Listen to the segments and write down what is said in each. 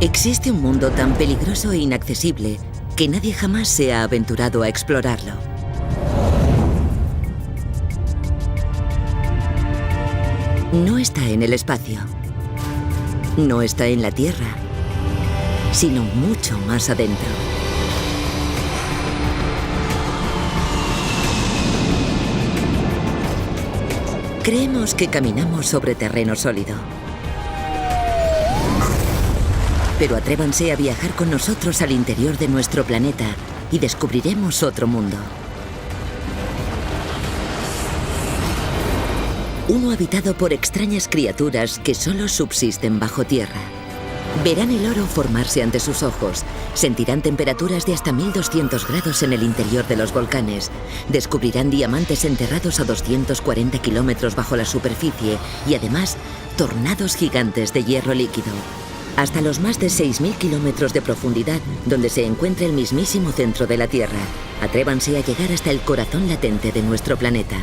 Existe un mundo tan peligroso e inaccesible que nadie jamás se ha aventurado a explorarlo. No está en el espacio, no está en la Tierra, sino mucho más adentro. Creemos que caminamos sobre terreno sólido. Pero atrévanse a viajar con nosotros al interior de nuestro planeta y descubriremos otro mundo. Uno habitado por extrañas criaturas que solo subsisten bajo tierra. Verán el oro formarse ante sus ojos, sentirán temperaturas de hasta 1200 grados en el interior de los volcanes, descubrirán diamantes enterrados a 240 kilómetros bajo la superficie y además tornados gigantes de hierro líquido. Hasta los más de 6000 kilómetros de profundidad, donde se encuentra el mismísimo centro de la Tierra. Atrévanse a llegar hasta el corazón latente de nuestro planeta.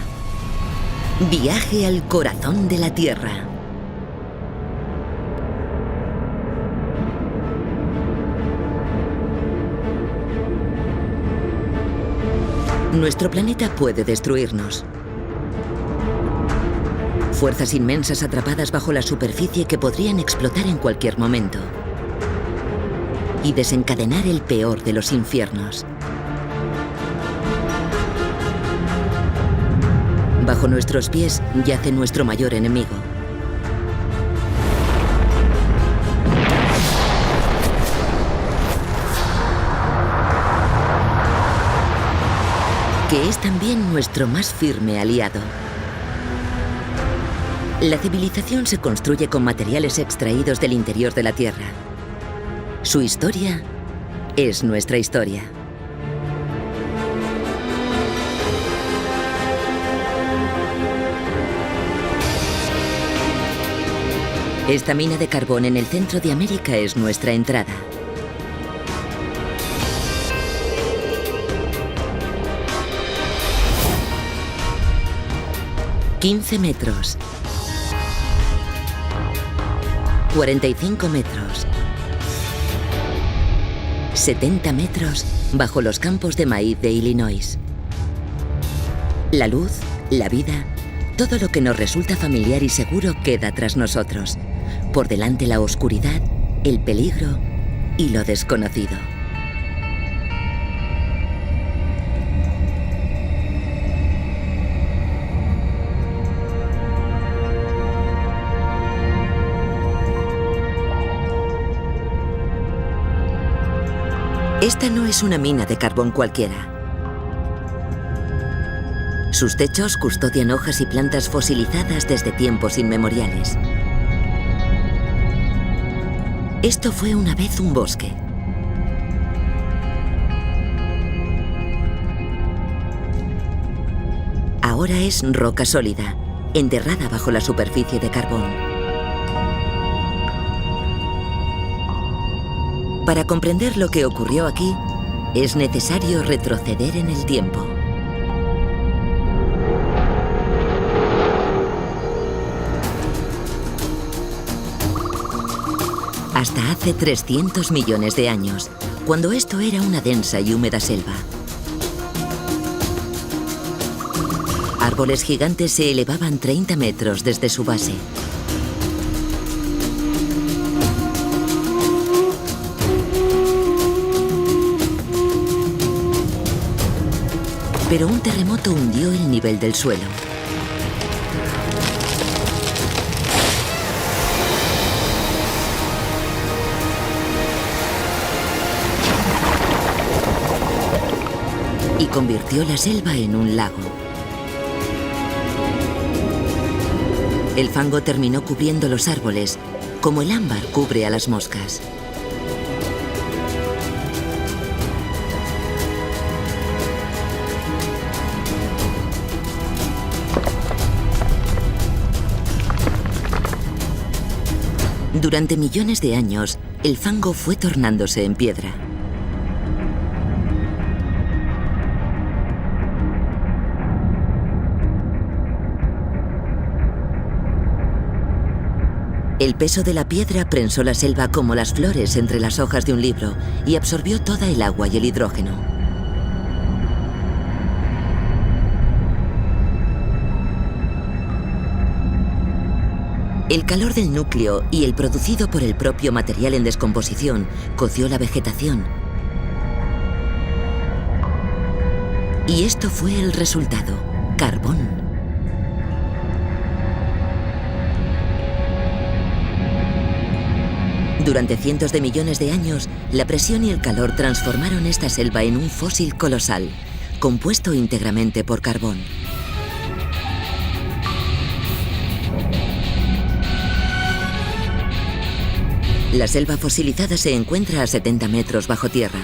Viaje al corazón de la Tierra. Nuestro planeta puede destruirnos. Fuerzas inmensas atrapadas bajo la superficie que podrían explotar en cualquier momento y desencadenar el peor de los infiernos. Bajo nuestros pies yace nuestro mayor enemigo. Que es también nuestro más firme aliado. La civilización se construye con materiales extraídos del interior de la Tierra. Su historia es nuestra historia. Esta mina de carbón en el centro de América es nuestra entrada. «15 metros». 45 metros, 70 metros bajo los campos de maíz de Illinois. La luz, la vida, todo lo que nos resulta familiar y seguro queda tras nosotros. Por delante la oscuridad, el peligro y lo desconocido. Esta no es una mina de carbón cualquiera. Sus techos custodian hojas y plantas fosilizadas desde tiempos inmemoriales. Esto fue una vez un bosque. Ahora es roca sólida, enterrada bajo la superficie de carbón. Para comprender lo que ocurrió aquí, es necesario retroceder en el tiempo. Hasta hace 300 millones de años, cuando esto era una densa y húmeda selva. Árboles gigantes se elevaban 30 metros desde su base. Pero un terremoto hundió el nivel del suelo. Y convirtió la selva en un lago. El fango terminó cubriendo los árboles, como el ámbar cubre a las moscas. Durante millones de años, el fango fue tornándose en piedra. El peso de la piedra prensó la selva como las flores entre las hojas de un libro y absorbió toda el agua y el hidrógeno. El calor del núcleo y el producido por el propio material en descomposición coció la vegetación. Y esto fue el resultado: carbón. Durante cientos de millones de años, la presión y el calor transformaron esta selva en un fósil colosal, compuesto íntegramente por carbón. La selva fosilizada se encuentra a 70 metros bajo tierra.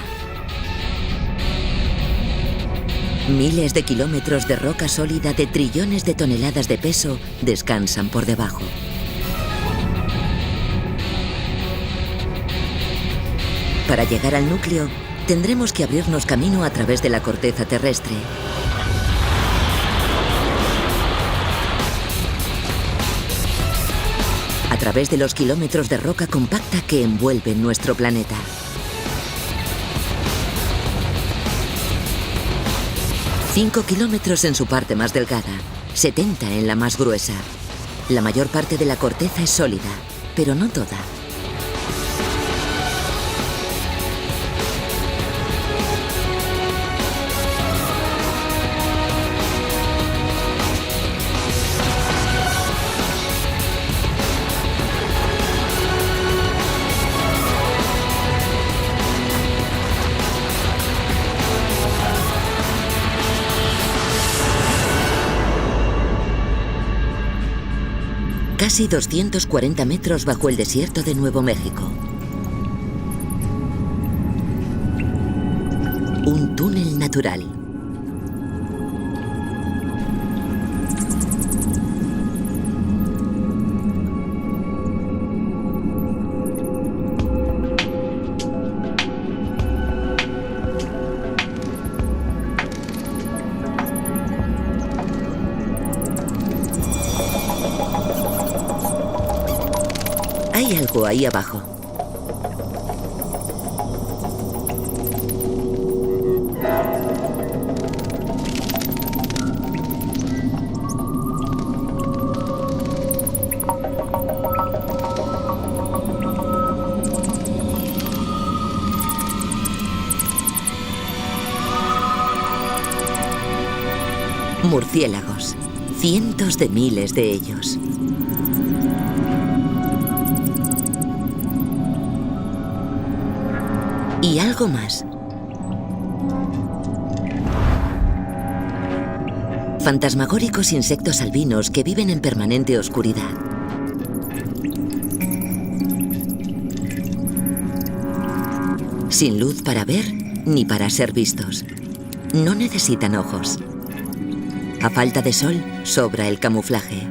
Miles de kilómetros de roca sólida de trillones de toneladas de peso descansan por debajo. Para llegar al núcleo, tendremos que abrirnos camino a través de la corteza terrestre. A través de los kilómetros de roca compacta que envuelven nuestro planeta. Cinco kilómetros en su parte más delgada, 70 en la más gruesa. La mayor parte de la corteza es sólida, pero no toda. Casi 240 metros bajo el desierto de Nuevo México. Un túnel natural. Hay algo ahí abajo. Murciélagos. Cientos de miles de ellos. Y algo más. Fantasmagóricos insectos albinos que viven en permanente oscuridad. Sin luz para ver ni para ser vistos. No necesitan ojos. A falta de sol, sobra el camuflaje.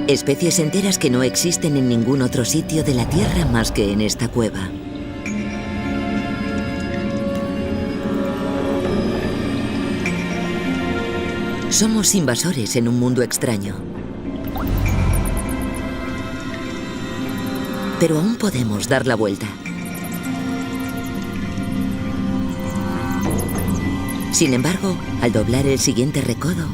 Especies enteras que no existen en ningún otro sitio de la Tierra más que en esta cueva. Somos invasores en un mundo extraño. Pero aún podemos dar la vuelta. Sin embargo, al doblar el siguiente recodo,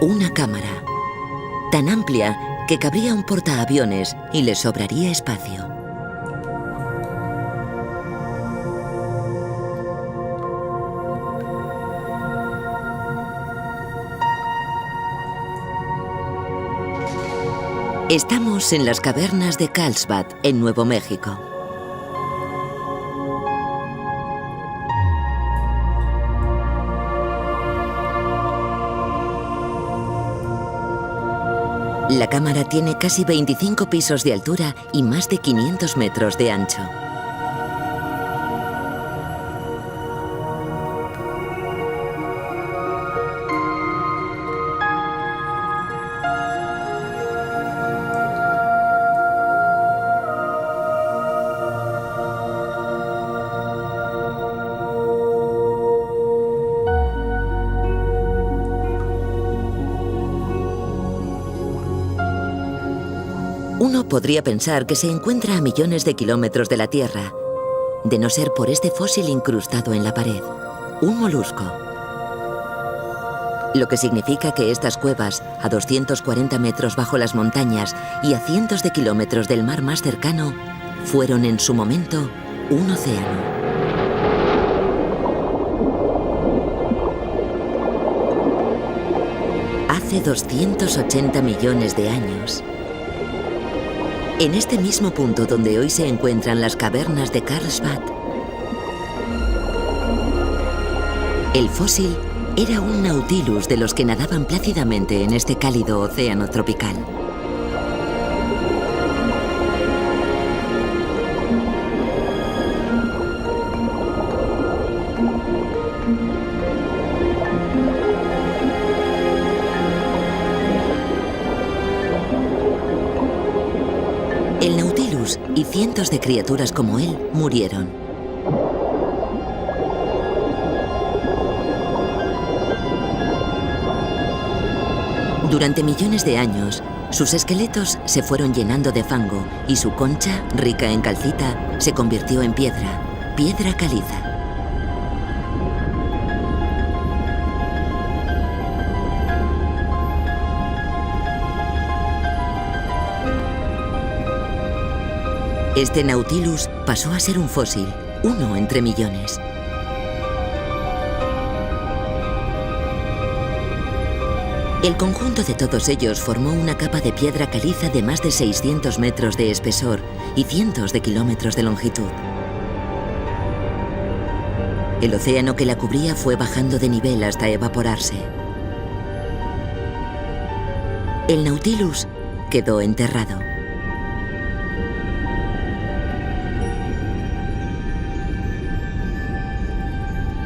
una cámara, tan amplia que cabría un portaaviones y le sobraría espacio. Estamos en las cavernas de Carlsbad, en Nuevo México. La cámara tiene casi 25 pisos de altura y más de 500 metros de ancho. Uno podría pensar que se encuentra a millones de kilómetros de la Tierra, de no ser por este fósil incrustado en la pared, un molusco. Lo que significa que estas cuevas, a 240 metros bajo las montañas y a cientos de kilómetros del mar más cercano, fueron en su momento un océano. Hace 280 millones de años, en este mismo punto donde hoy se encuentran las cavernas de Carlsbad, el fósil era un Nautilus de los que nadaban plácidamente en este cálido océano tropical. El Nautilus y cientos de criaturas como él murieron. Durante millones de años, sus esqueletos se fueron llenando de fango y su concha, rica en calcita, se convirtió en piedra caliza. Este Nautilus pasó a ser un fósil, uno entre millones. El conjunto de todos ellos formó una capa de piedra caliza de más de 600 metros de espesor y cientos de kilómetros de longitud. El océano que la cubría fue bajando de nivel hasta evaporarse. El Nautilus quedó enterrado.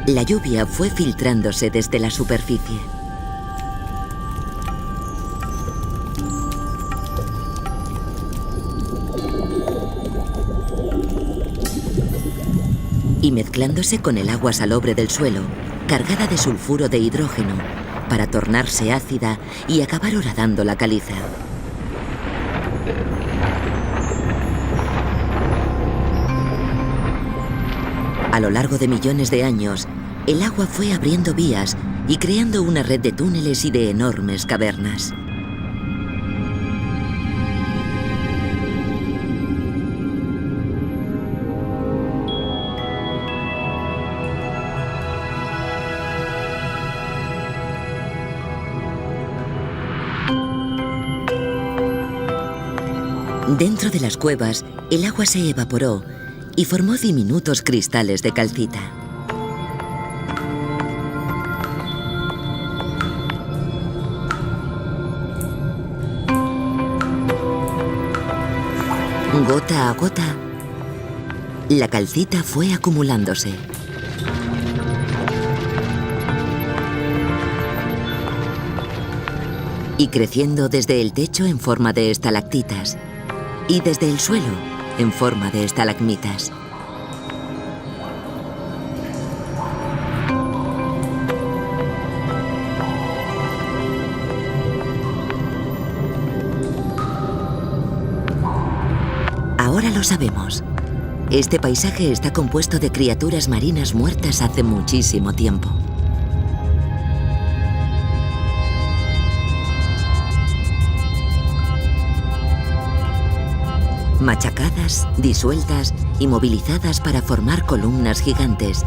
La lluvia fue filtrándose desde la superficie. Y mezclándose con el agua salobre del suelo, cargada de sulfuro de hidrógeno, para tornarse ácida y acabar horadando la caliza. A lo largo de millones de años, el agua fue abriendo vías y creando una red de túneles y de enormes cavernas. Dentro de las cuevas, el agua se evaporó y formó diminutos cristales de calcita. Gota a gota, la calcita fue acumulándose. Y creciendo desde el techo en forma de estalactitas y desde el suelo en forma de estalagmitas. Ahora lo sabemos. Este paisaje está compuesto de criaturas marinas muertas hace muchísimo tiempo. Machacadas, disueltas y movilizadas para formar columnas gigantes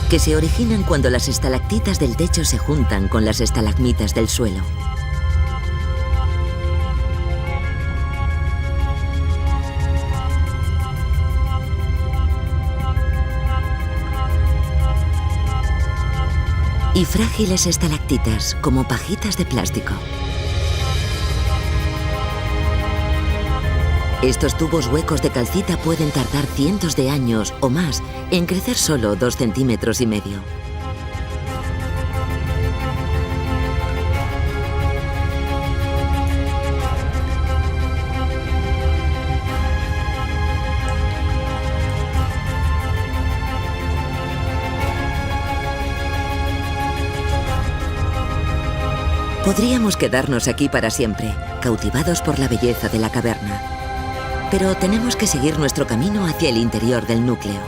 que se originan cuando las estalactitas del techo se juntan con las estalagmitas del suelo. Y frágiles estalactitas como pajitas de plástico. Estos tubos huecos de calcita pueden tardar cientos de años o más en crecer solo 2,5 centímetros. Podríamos quedarnos aquí para siempre, cautivados por la belleza de la caverna. Pero tenemos que seguir nuestro camino hacia el interior del núcleo.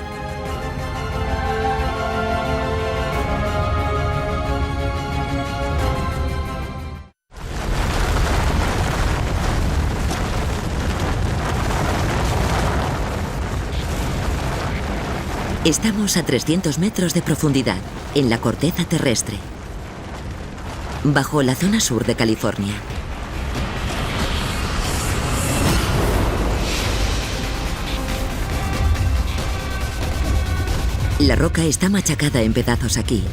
Estamos a 300 metros de profundidad, en la corteza terrestre, bajo la zona sur de California. La roca está machacada en pedazos aquí.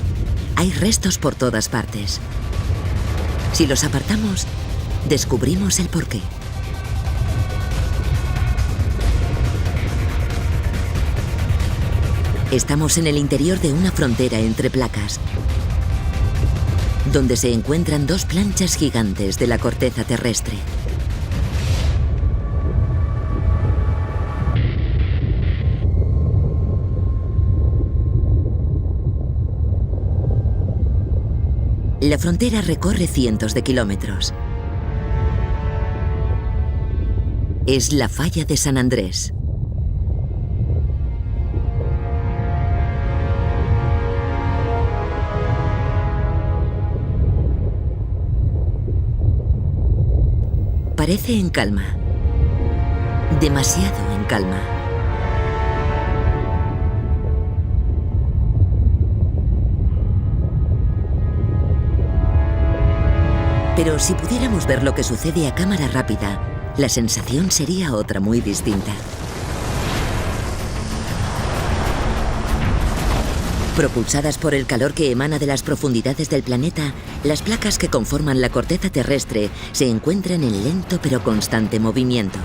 Hay restos por todas partes. Si los apartamos, descubrimos el porqué. Estamos en el interior de una frontera entre placas, donde se encuentran dos planchas gigantes de la corteza terrestre. La frontera recorre cientos de kilómetros. Es la falla de San Andrés. Parece en calma. Demasiado en calma. Pero si pudiéramos ver lo que sucede a cámara rápida, la sensación sería otra muy distinta. Propulsadas por el calor que emana de las profundidades del planeta, las placas que conforman la corteza terrestre se encuentran en lento pero constante movimiento.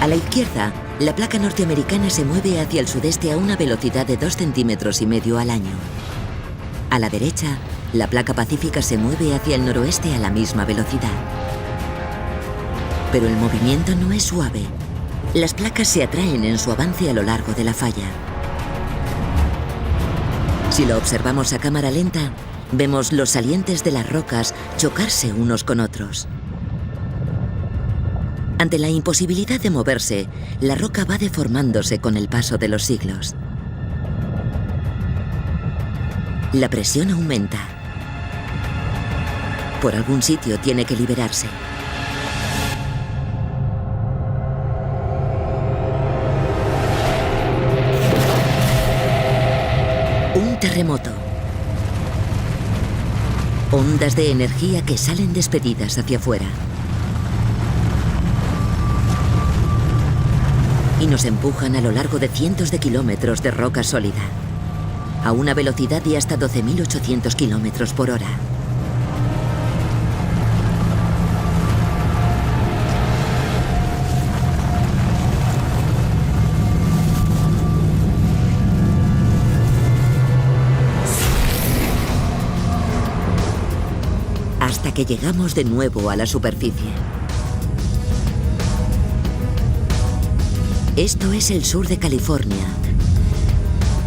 A la izquierda, la placa norteamericana se mueve hacia el sudeste a una velocidad de 2,5 centímetros al año. A la derecha, la placa pacífica se mueve hacia el noroeste a la misma velocidad. Pero el movimiento no es suave. Las placas se atraen en su avance a lo largo de la falla. Si lo observamos a cámara lenta, vemos los salientes de las rocas chocarse unos con otros. Ante la imposibilidad de moverse, la roca va deformándose con el paso de los siglos. La presión aumenta. Por algún sitio tiene que liberarse. Un terremoto. Ondas de energía que salen despedidas hacia afuera. Y nos empujan a lo largo de cientos de kilómetros de roca sólida, a una velocidad de hasta 12.800 kilómetros por hora. Hasta que llegamos de nuevo a la superficie. Esto es el sur de California,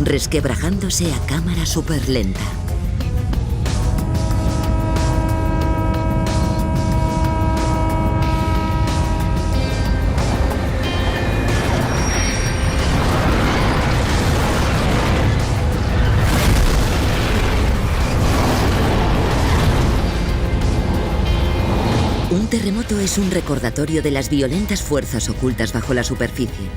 resquebrajándose a cámara superlenta. Un terremoto es un recordatorio de las violentas fuerzas ocultas bajo la superficie.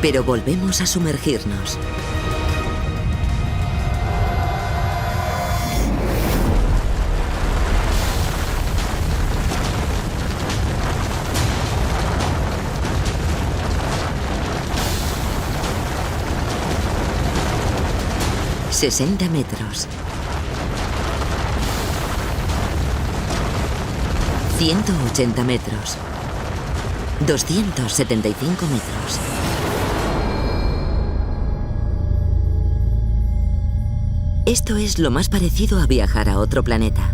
Pero volvemos a sumergirnos. ...60 metros... 180 metros. 275 metros. Esto es lo más parecido a viajar a otro planeta.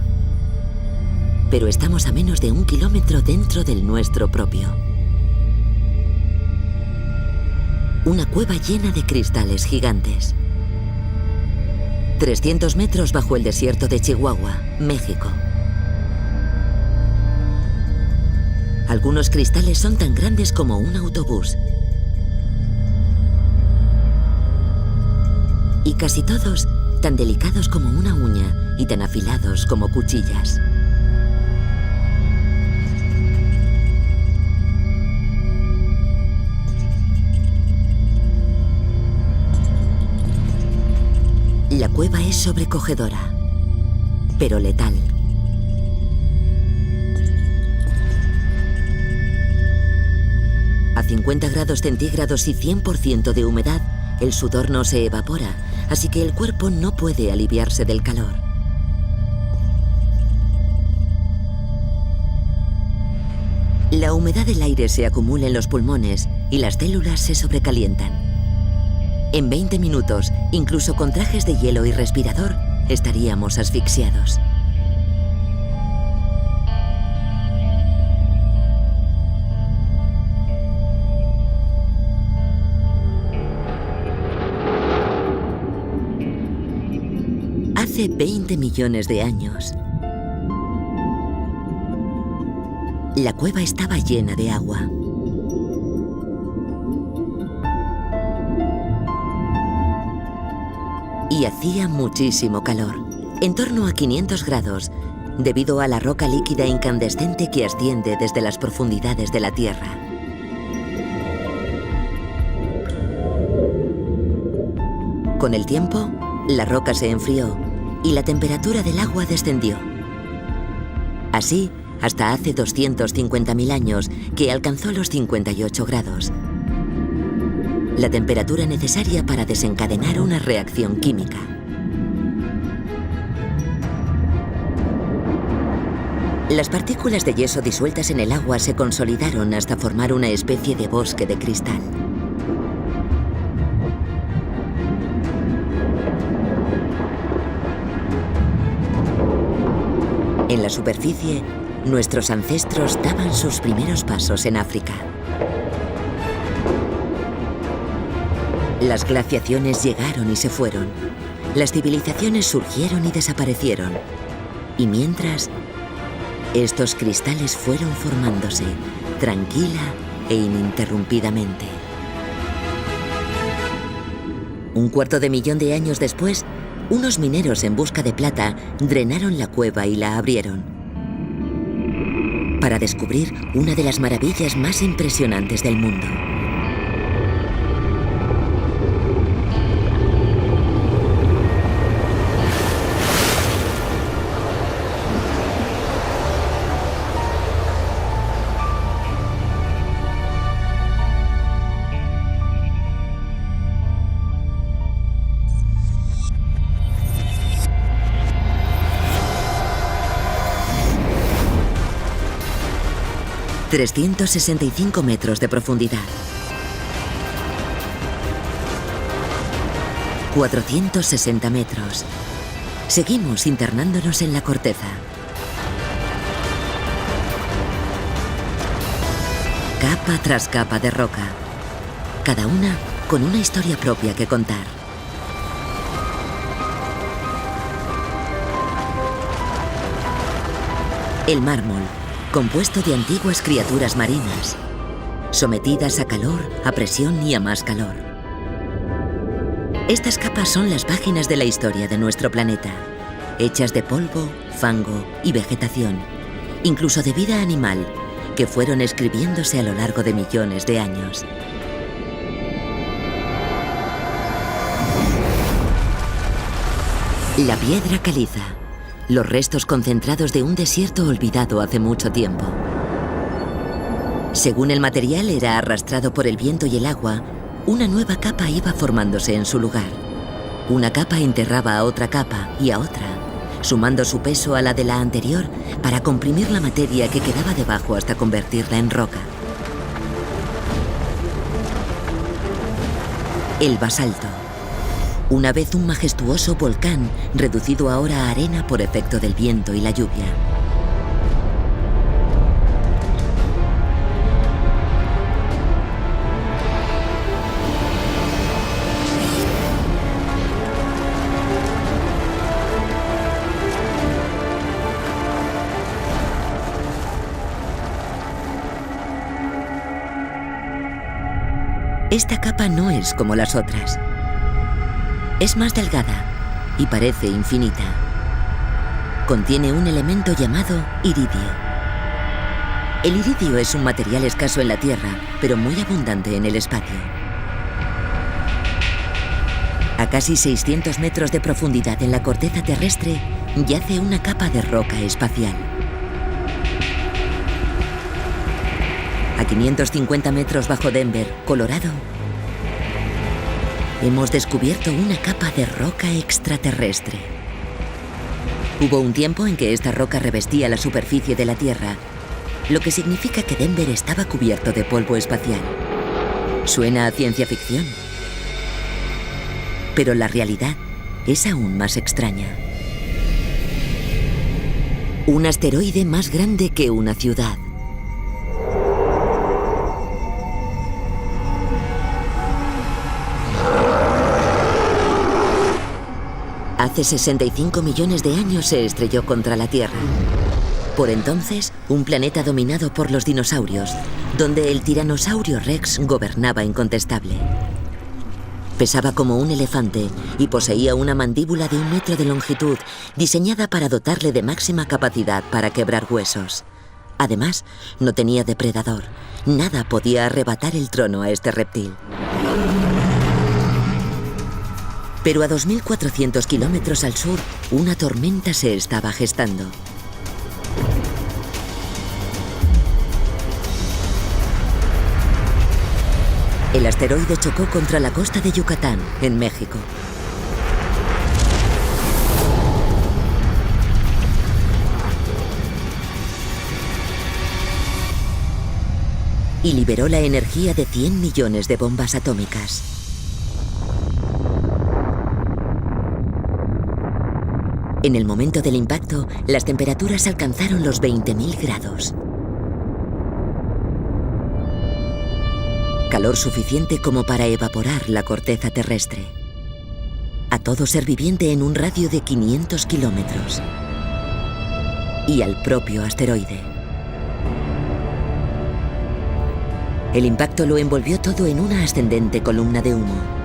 Pero estamos a menos de 1 kilómetro dentro del nuestro propio. Una cueva llena de cristales gigantes. 300 metros bajo el desierto de Chihuahua, México. Algunos cristales son tan grandes como un autobús. Y casi todos tan delicados como una uña y tan afilados como cuchillas. La cueva es sobrecogedora, pero letal. A 50 grados centígrados y 100% de humedad, el sudor no se evapora, así que el cuerpo no puede aliviarse del calor. La humedad del aire se acumula en los pulmones y las células se sobrecalientan. En 20 minutos, incluso con trajes de hielo y respirador, estaríamos asfixiados. Hace 20 millones de años, la cueva estaba llena de agua. Y hacía muchísimo calor, en torno a 500 grados, debido a la roca líquida incandescente que asciende desde las profundidades de la Tierra. Con el tiempo, la roca se enfrió y la temperatura del agua descendió. Así, hasta hace 250.000 años, que alcanzó los 58 grados. La temperatura necesaria para desencadenar una reacción química. Las partículas de yeso disueltas en el agua se consolidaron hasta formar una especie de bosque de cristal. En la superficie, nuestros ancestros daban sus primeros pasos en África. Las glaciaciones llegaron y se fueron. Las civilizaciones surgieron y desaparecieron. Y mientras, estos cristales fueron formándose, tranquila e ininterrumpidamente. 1/4 millón de años después, unos mineros en busca de plata drenaron la cueva y la abrieron, para descubrir una de las maravillas más impresionantes del mundo. ...365 metros de profundidad. 460 metros. Seguimos internándonos en la corteza. Capa tras capa de roca. Cada una con una historia propia que contar. El mármol, compuesto de antiguas criaturas marinas, sometidas a calor, a presión y a más calor. Estas capas son las páginas de la historia de nuestro planeta, hechas de polvo, fango y vegetación, incluso de vida animal, que fueron escribiéndose a lo largo de millones de años. La piedra caliza. Los restos concentrados de un desierto olvidado hace mucho tiempo. Según el material era arrastrado por el viento y el agua, una nueva capa iba formándose en su lugar. Una capa enterraba a otra capa y a otra, sumando su peso a la de la anterior para comprimir la materia que quedaba debajo hasta convertirla en roca. El basalto. Una vez un majestuoso volcán, reducido ahora a arena por efecto del viento y la lluvia. Esta capa no es como las otras. Es más delgada y parece infinita. Contiene un elemento llamado iridio. El iridio es un material escaso en la Tierra, pero muy abundante en el espacio. A casi 600 metros de profundidad en la corteza terrestre, yace una capa de roca espacial. A 550 metros bajo Denver, Colorado, hemos descubierto una capa de roca extraterrestre. Hubo un tiempo en que esta roca revestía la superficie de la Tierra, lo que significa que Denver estaba cubierto de polvo espacial. Suena a ciencia ficción, pero la realidad es aún más extraña. Un asteroide más grande que una ciudad. Hace 65 millones de años se estrelló contra la Tierra. Por entonces, un planeta dominado por los dinosaurios, donde el tiranosaurio Rex gobernaba incontestable. Pesaba como un elefante y poseía una mandíbula de 1 metro de longitud, diseñada para dotarle de máxima capacidad para quebrar huesos. Además, no tenía depredador. Nada podía arrebatar el trono a este reptil. Pero a 2.400 kilómetros al sur, una tormenta se estaba gestando. El asteroide chocó contra la costa de Yucatán, en México. Y liberó la energía de 100 millones de bombas atómicas. En el momento del impacto, las temperaturas alcanzaron los 20.000 grados. Calor suficiente como para evaporar la corteza terrestre. A todo ser viviente en un radio de 500 kilómetros. Y al propio asteroide. El impacto lo envolvió todo en una ascendente columna de humo.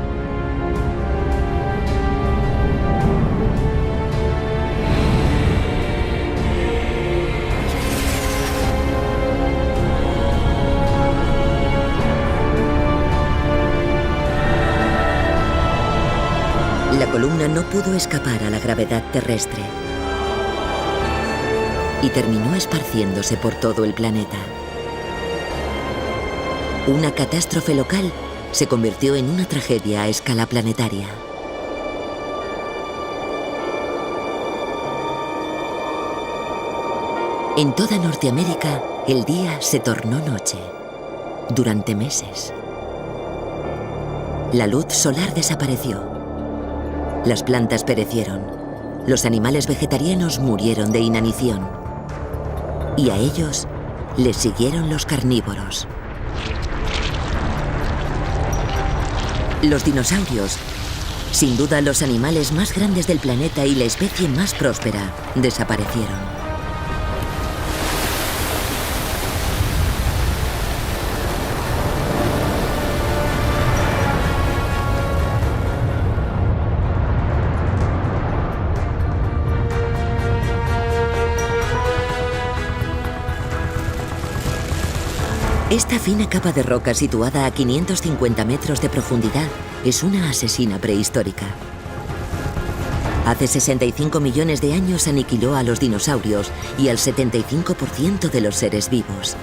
La columna no pudo escapar a la gravedad terrestre y terminó esparciéndose por todo el planeta. Una catástrofe local se convirtió en una tragedia a escala planetaria. En toda Norteamérica, el día se tornó noche, durante meses. La luz solar desapareció. Las plantas perecieron. Los animales vegetarianos murieron de inanición. Y a ellos les siguieron los carnívoros. Los dinosaurios, sin duda los animales más grandes del planeta y la especie más próspera, desaparecieron. Esta fina capa de roca situada a 550 metros de profundidad es una asesina prehistórica. Hace 65 millones de años aniquiló a los dinosaurios y al 75% de los seres vivos.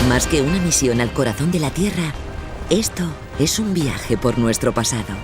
Más que una misión al corazón de la Tierra, esto es un viaje por nuestro pasado.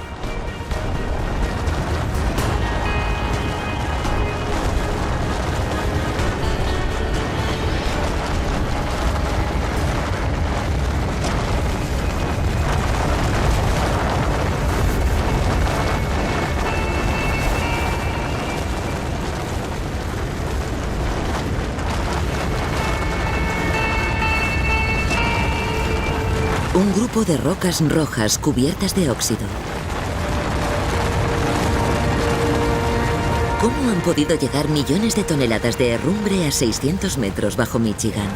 Un grupo de rocas rojas cubiertas de óxido. ¿Cómo han podido llegar millones de toneladas de herrumbre a 600 metros bajo Michigan?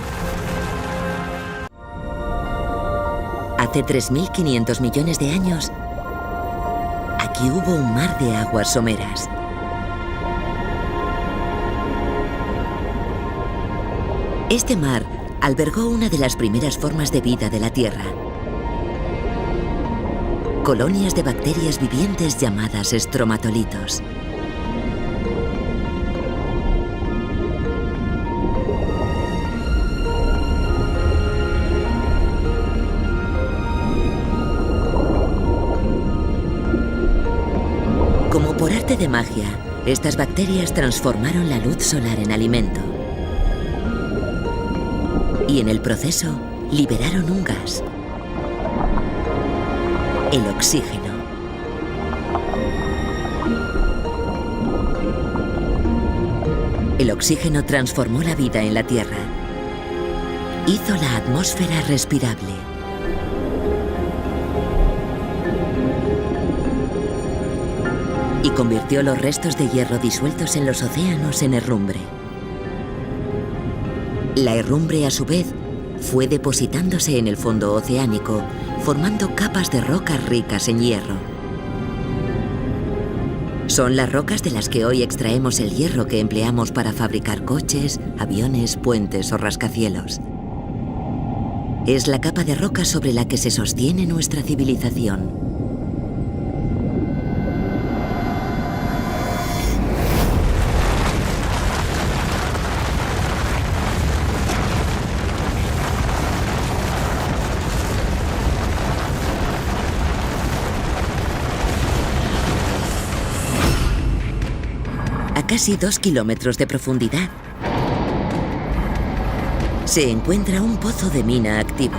Hace 3.500 millones de años, aquí hubo un mar de aguas someras. Este mar albergó una de las primeras formas de vida de la Tierra. Colonias de bacterias vivientes llamadas estromatolitos. Como por arte de magia, estas bacterias transformaron la luz solar en alimento. Y en el proceso, liberaron un gas. El oxígeno. El oxígeno transformó la vida en la Tierra. Hizo la atmósfera respirable. Y convirtió los restos de hierro disueltos en los océanos en herrumbre. La herrumbre, a su vez, fue depositándose en el fondo oceánico, formando capas de rocas ricas en hierro. Son las rocas de las que hoy extraemos el hierro que empleamos para fabricar coches, aviones, puentes o rascacielos. Es la capa de roca sobre la que se sostiene nuestra civilización. A casi 2 kilómetros de profundidad, se encuentra un pozo de mina activo.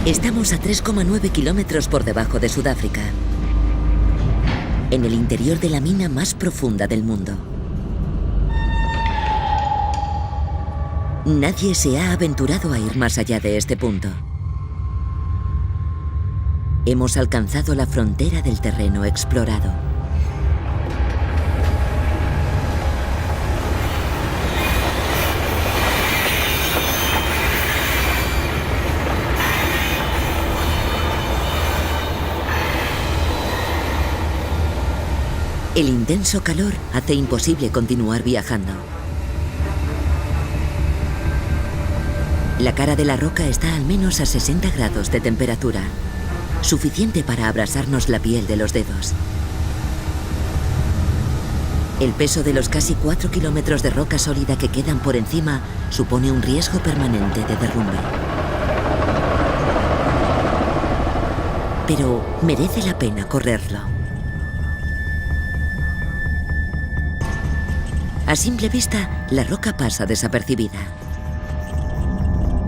Estamos a 3,9 kilómetros por debajo de Sudáfrica, en el interior de la mina más profunda del mundo. Nadie se ha aventurado a ir más allá de este punto. Hemos alcanzado la frontera del terreno explorado. El intenso calor hace imposible continuar viajando. La cara de la roca está al menos a 60 grados de temperatura, suficiente para abrasarnos la piel de los dedos. El peso de los casi 4 kilómetros de roca sólida que quedan por encima supone un riesgo permanente de derrumbe. Pero merece la pena correrlo. A simple vista, la roca pasa desapercibida,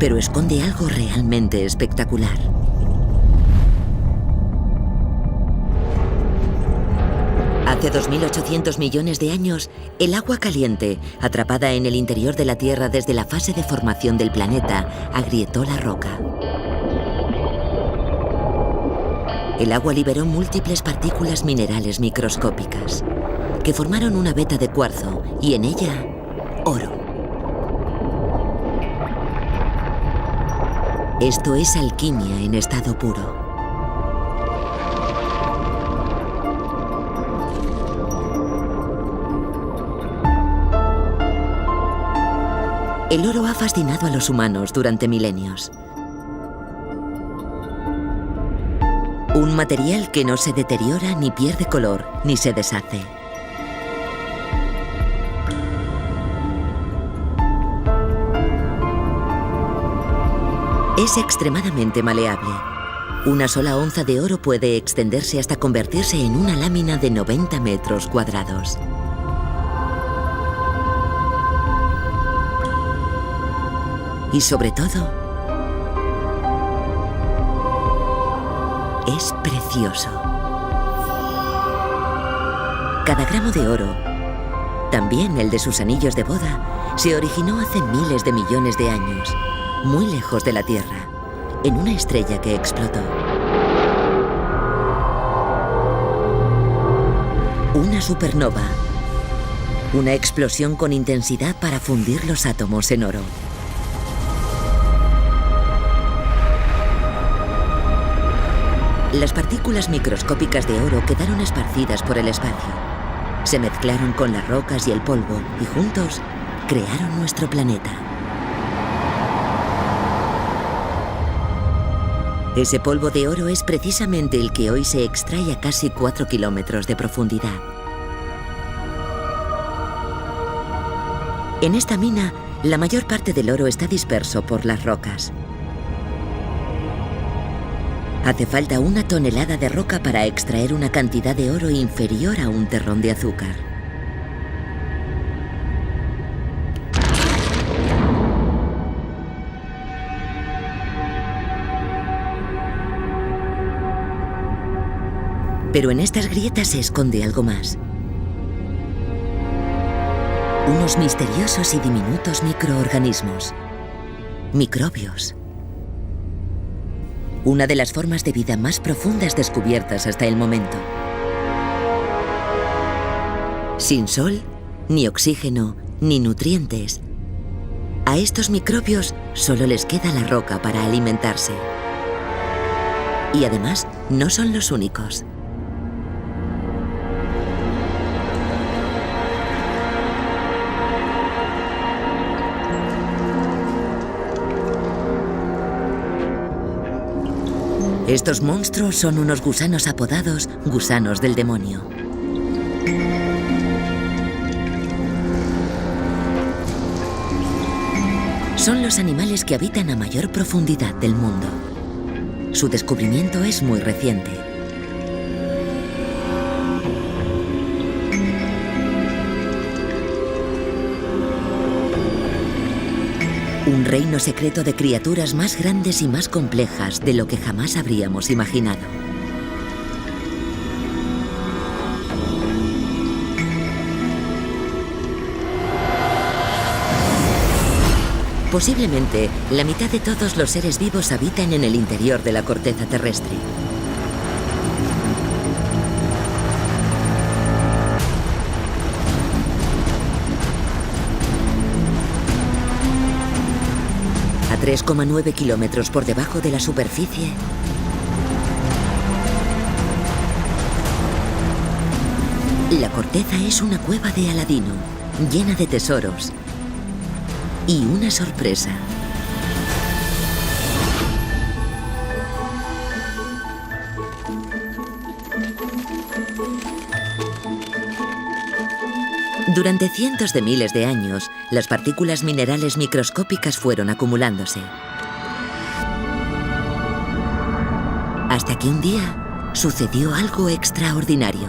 pero esconde algo realmente espectacular. Hace 2.800 millones de años, el agua caliente, atrapada en el interior de la Tierra desde la fase de formación del planeta, agrietó la roca. El agua liberó múltiples partículas minerales microscópicas, que formaron una veta de cuarzo y en ella, oro. Esto es alquimia en estado puro. El oro ha fascinado a los humanos durante milenios. Un material que no se deteriora, ni pierde color, ni se deshace. Es extremadamente maleable. Una sola onza de oro puede extenderse hasta convertirse en una lámina de 90 metros cuadrados. Y sobre todo, es precioso. Cada gramo de oro, también el de sus anillos de boda, se originó hace miles de millones de años, muy lejos de la Tierra, en una estrella que explotó. Una supernova. Una explosión con intensidad para fundir los átomos en oro. Las partículas microscópicas de oro quedaron esparcidas por el espacio. Se mezclaron con las rocas y el polvo y juntos crearon nuestro planeta. Ese polvo de oro es precisamente el que hoy se extrae a casi 4 kilómetros de profundidad. En esta mina, la mayor parte del oro está disperso por las rocas. Hace falta 1 tonelada de roca para extraer una cantidad de oro inferior a un terrón de azúcar. Pero en estas grietas se esconde algo más. Unos misteriosos y diminutos microorganismos. Microbios. Una de las formas de vida más profundas descubiertas hasta el momento. Sin sol, ni oxígeno, ni nutrientes. A estos microbios solo les queda la roca para alimentarse. Y además, no son los únicos. Estos monstruos son unos gusanos apodados gusanos del demonio. Son los animales que habitan a mayor profundidad del mundo. Su descubrimiento es muy reciente. Un reino secreto de criaturas más grandes y más complejas de lo que jamás habríamos imaginado. Posiblemente, la mitad de todos los seres vivos habitan en el interior de la corteza terrestre. A 3,9 kilómetros por debajo de la superficie, la corteza es una cueva de Aladino, llena de tesoros y una sorpresa. Durante cientos de miles de años, las partículas minerales microscópicas fueron acumulándose. Hasta que un día sucedió algo extraordinario.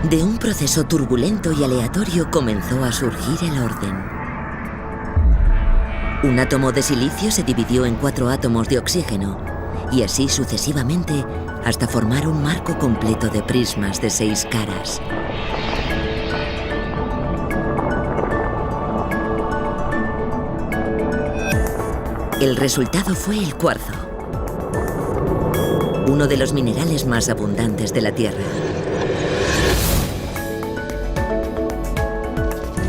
De un proceso turbulento y aleatorio comenzó a surgir el orden. Un átomo de silicio se dividió en 4 átomos de oxígeno, y así sucesivamente hasta formar un marco completo de prismas de 6 caras. El resultado fue el cuarzo, uno de los minerales más abundantes de la Tierra.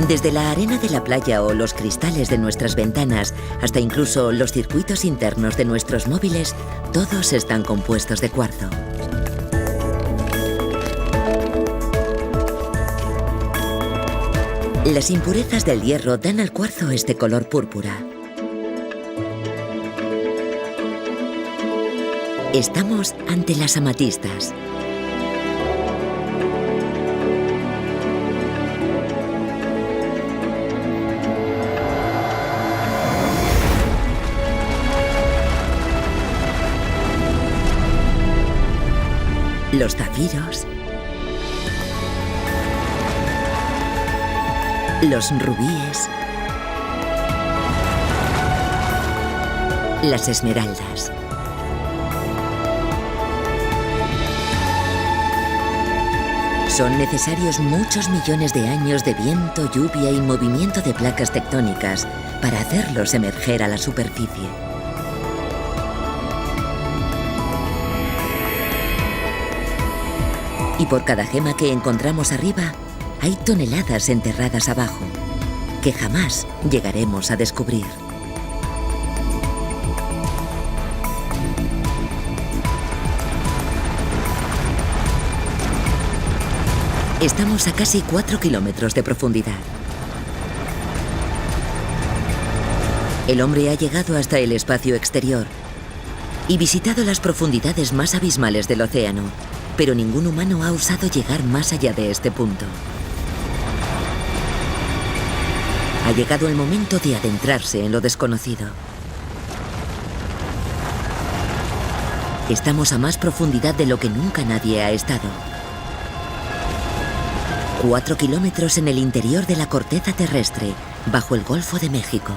Desde la arena de la playa o los cristales de nuestras ventanas hasta incluso los circuitos internos de nuestros móviles, todos están compuestos de cuarzo. Las impurezas del hierro dan al cuarzo este color púrpura. Estamos ante las amatistas. Los zafiros, los rubíes, las esmeraldas. Son necesarios muchos millones de años de viento, lluvia y movimiento de placas tectónicas para hacerlos emerger a la superficie. Y por cada gema que encontramos arriba, hay toneladas enterradas abajo, que jamás llegaremos a descubrir. Estamos a casi 4 kilómetros de profundidad. El hombre ha llegado hasta el espacio exterior y visitado las profundidades más abismales del océano, pero ningún humano ha osado llegar más allá de este punto. Ha llegado el momento de adentrarse en lo desconocido. Estamos a más profundidad de lo que nunca nadie ha estado. 4 kilómetros en el interior de la corteza terrestre, bajo el Golfo de México.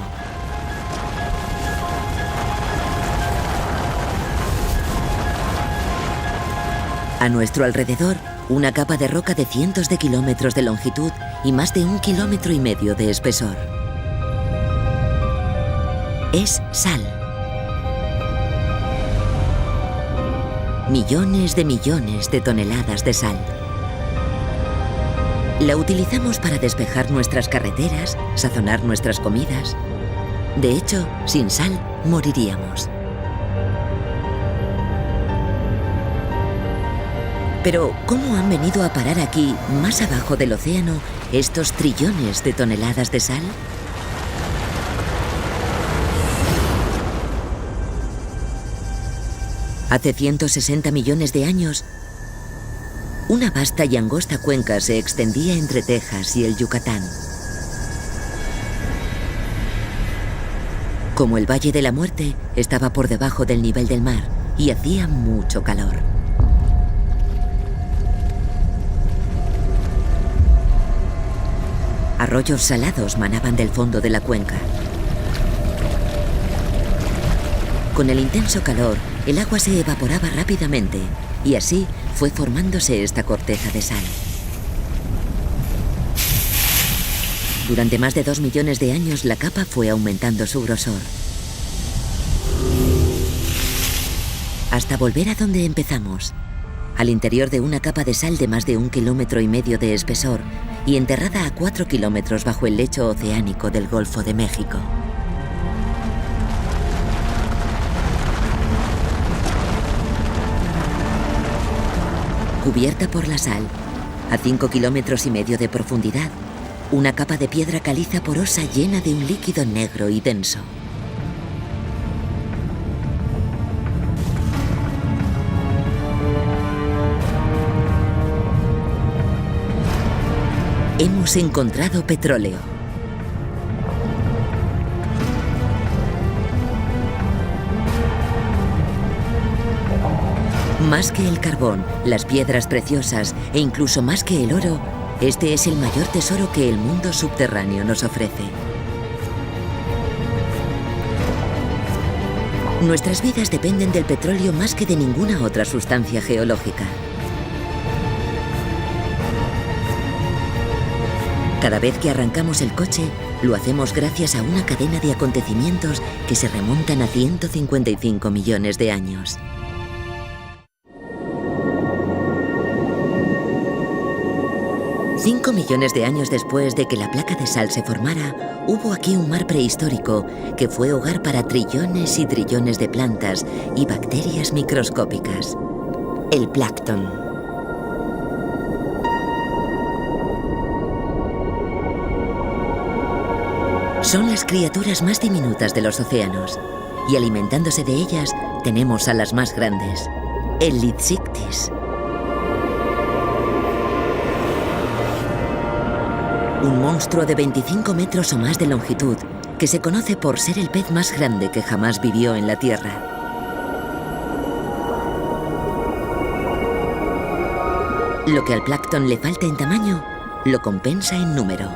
A nuestro alrededor, una capa de roca de cientos de kilómetros de longitud y más de 1,5 kilómetros de espesor. Es sal. Millones de toneladas de sal. La utilizamos para despejar nuestras carreteras, sazonar nuestras comidas. De hecho, sin sal, moriríamos. Pero, ¿cómo han venido a parar aquí, más abajo del océano, estos trillones de toneladas de sal? Hace 160 millones de años, una vasta y angosta cuenca se extendía entre Texas y el Yucatán. Como el Valle de la Muerte, estaba por debajo del nivel del mar y hacía mucho calor. Arroyos salados manaban del fondo de la cuenca. Con el intenso calor, el agua se evaporaba rápidamente y así fue formándose esta corteza de sal. Durante más de 2 millones de años, la capa fue aumentando su grosor, hasta volver a donde empezamos, al interior de una capa de sal de más de 1,5 kilómetros de espesor y enterrada a 4 kilómetros bajo el lecho oceánico del Golfo de México. Cubierta por la sal, a 5,5 kilómetros de profundidad, una capa de piedra caliza porosa llena de un líquido negro y denso. Hemos encontrado petróleo. Más que el carbón, las piedras preciosas e incluso más que el oro, este es el mayor tesoro que el mundo subterráneo nos ofrece. Nuestras vidas dependen del petróleo más que de ninguna otra sustancia geológica. Cada vez que arrancamos el coche, lo hacemos gracias a una cadena de acontecimientos que se remontan a 155 millones de años. Cinco millones de años después de que la placa de sal se formara, hubo aquí un mar prehistórico que fue hogar para trillones y trillones de plantas y bacterias microscópicas. El plancton. Son las criaturas más diminutas de los océanos, y alimentándose de ellas tenemos a las más grandes, el Lithsictis. Un monstruo de 25 metros o más de longitud, que se conoce por ser el pez más grande que jamás vivió en la Tierra. Lo que al plancton le falta en tamaño, lo compensa en número.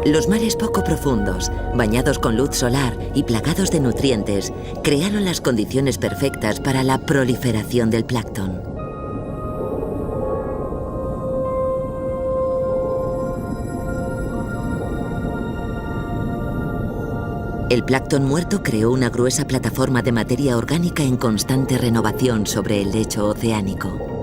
Los mares poco profundos, bañados con luz solar y plagados de nutrientes, crearon las condiciones perfectas para la proliferación del plancton. El plancton muerto creó una gruesa plataforma de materia orgánica en constante renovación sobre el lecho oceánico.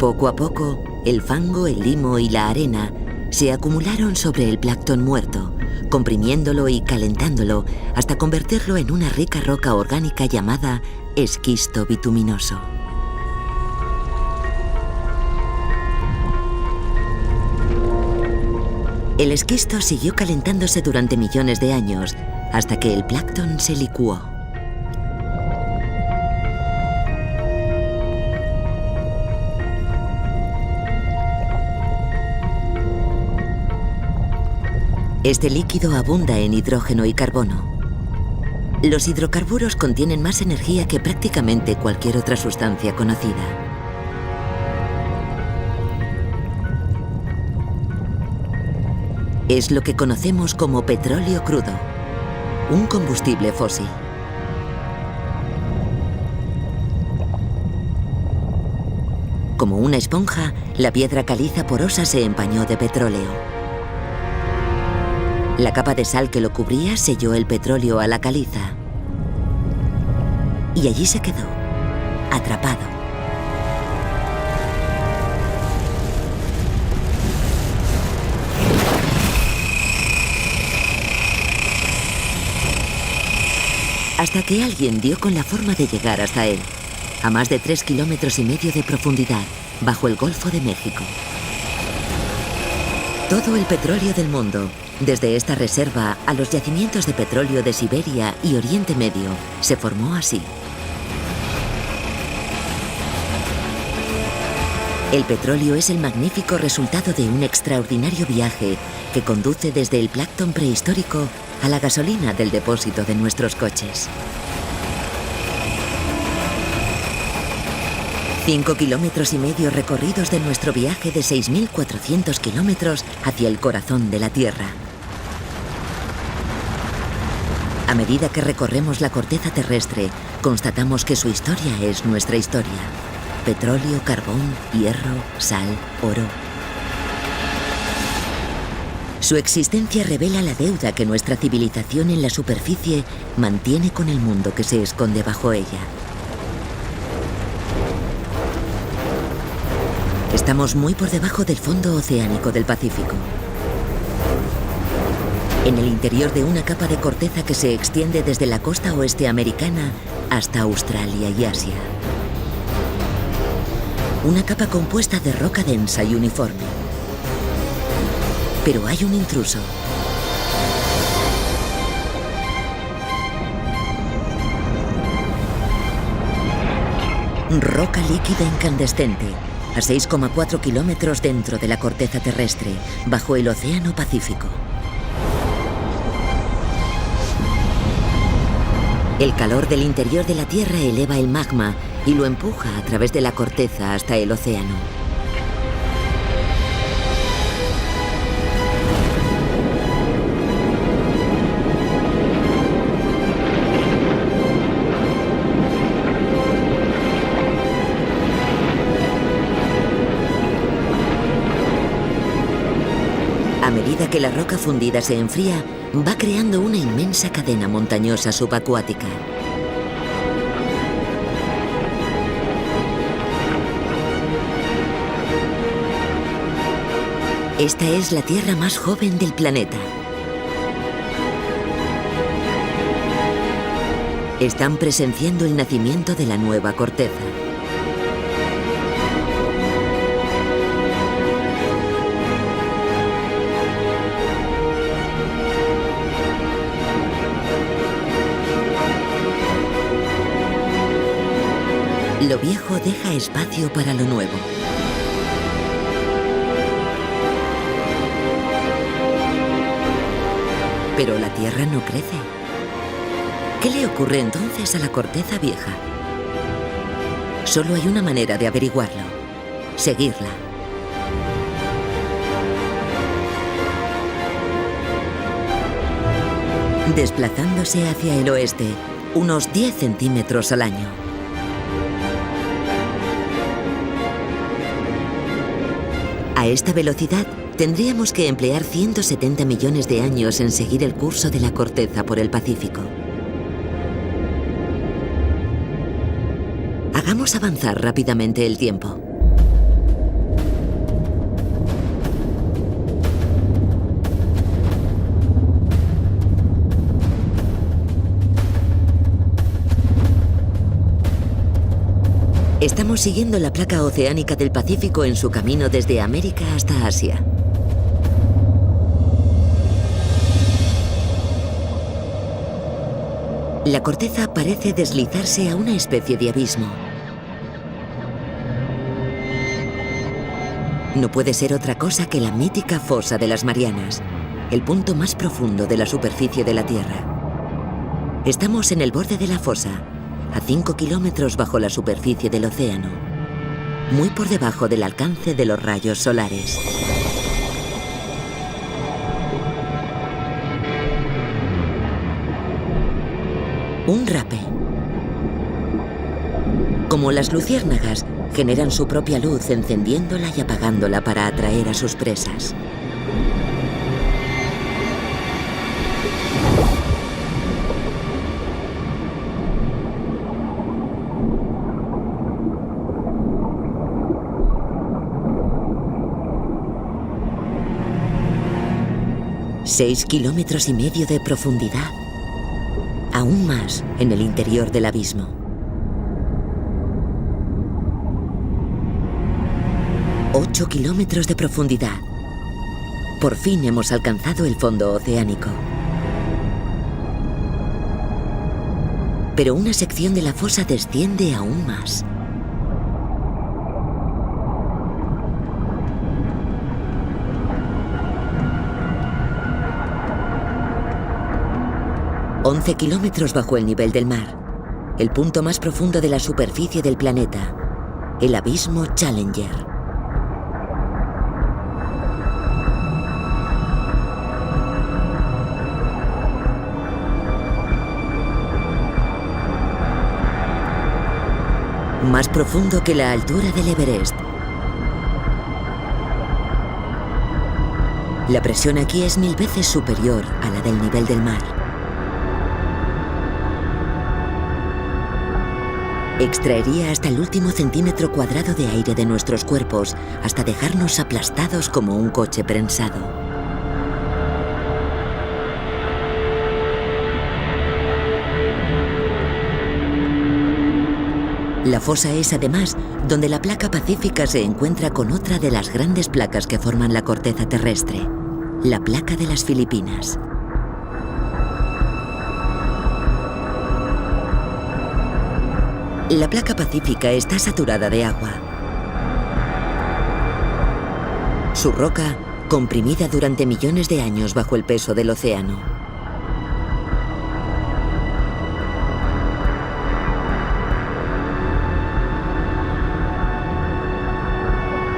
Poco a poco, el fango, el limo y la arena se acumularon sobre el plancton muerto, comprimiéndolo y calentándolo hasta convertirlo en una rica roca orgánica llamada esquisto bituminoso. El esquisto siguió calentándose durante millones de años hasta que el plancton se licuó. Este líquido abunda en hidrógeno y carbono. Los hidrocarburos contienen más energía que prácticamente cualquier otra sustancia conocida. Es lo que conocemos como petróleo crudo, un combustible fósil. Como una esponja, la piedra caliza porosa se empañó de petróleo. La capa de sal que lo cubría selló el petróleo a la caliza. Y allí se quedó, atrapado. Hasta que alguien dio con la forma de llegar hasta él, a más de 3,5 kilómetros de profundidad, bajo el Golfo de México. Todo el petróleo del mundo, desde esta reserva a los yacimientos de petróleo de Siberia y Oriente Medio, se formó así. El petróleo es el magnífico resultado de un extraordinario viaje que conduce desde el plancton prehistórico a la gasolina del depósito de nuestros coches. 5,5 kilómetros recorridos de nuestro viaje de 6.400 kilómetros hacia el corazón de la Tierra. A medida que recorremos la corteza terrestre, constatamos que su historia es nuestra historia. Petróleo, carbón, hierro, sal, oro. Su existencia revela la deuda que nuestra civilización en la superficie mantiene con el mundo que se esconde bajo ella. Estamos muy por debajo del fondo oceánico del Pacífico, en el interior de una capa de corteza que se extiende desde la costa oeste americana hasta Australia y Asia. Una capa compuesta de roca densa y uniforme. Pero hay un intruso. Roca líquida incandescente, a 6,4 kilómetros dentro de la corteza terrestre, bajo el Océano Pacífico. El calor del interior de la Tierra eleva el magma y lo empuja a través de la corteza hasta el océano. A medida que la roca fundida se enfría, va creando una inmensa cadena montañosa subacuática. Esta es la Tierra más joven del planeta. Están presenciando el nacimiento de la nueva corteza. Lo viejo deja espacio para lo nuevo. Pero la Tierra no crece. ¿Qué le ocurre entonces a la corteza vieja? Solo hay una manera de averiguarlo: seguirla. Desplazándose hacia el oeste, unos 10 centímetros al año. A esta velocidad, tendríamos que emplear 170 millones de años en seguir el curso de la corteza por el Pacífico. Hagamos avanzar rápidamente el tiempo. Estamos siguiendo la placa oceánica del Pacífico en su camino desde América hasta Asia. La corteza parece deslizarse a una especie de abismo. No puede ser otra cosa que la mítica fosa de las Marianas, el punto más profundo de la superficie de la Tierra. Estamos en el borde de la fosa, a 5 kilómetros bajo la superficie del océano, muy por debajo del alcance de los rayos solares. Un rape. Como las luciérnagas, generan su propia luz encendiéndola y apagándola para atraer a sus presas. ¿6,5 kilómetros de profundidad? Aún más en el interior del abismo. ¿8 kilómetros de profundidad? Por fin hemos alcanzado el fondo oceánico. Pero una sección de la fosa desciende aún más. ...11 kilómetros bajo el nivel del mar, el punto más profundo de la superficie del planeta, el abismo Challenger. Más profundo que la altura del Everest. La presión aquí es 1000 veces superior a la del nivel del mar. Extraería hasta el último centímetro cuadrado de aire de nuestros cuerpos, hasta dejarnos aplastados como un coche prensado. La fosa es además donde la placa pacífica se encuentra con otra de las grandes placas que forman la corteza terrestre, la placa de las Filipinas. La placa pacífica está saturada de agua. Su roca, comprimida durante millones de años bajo el peso del océano.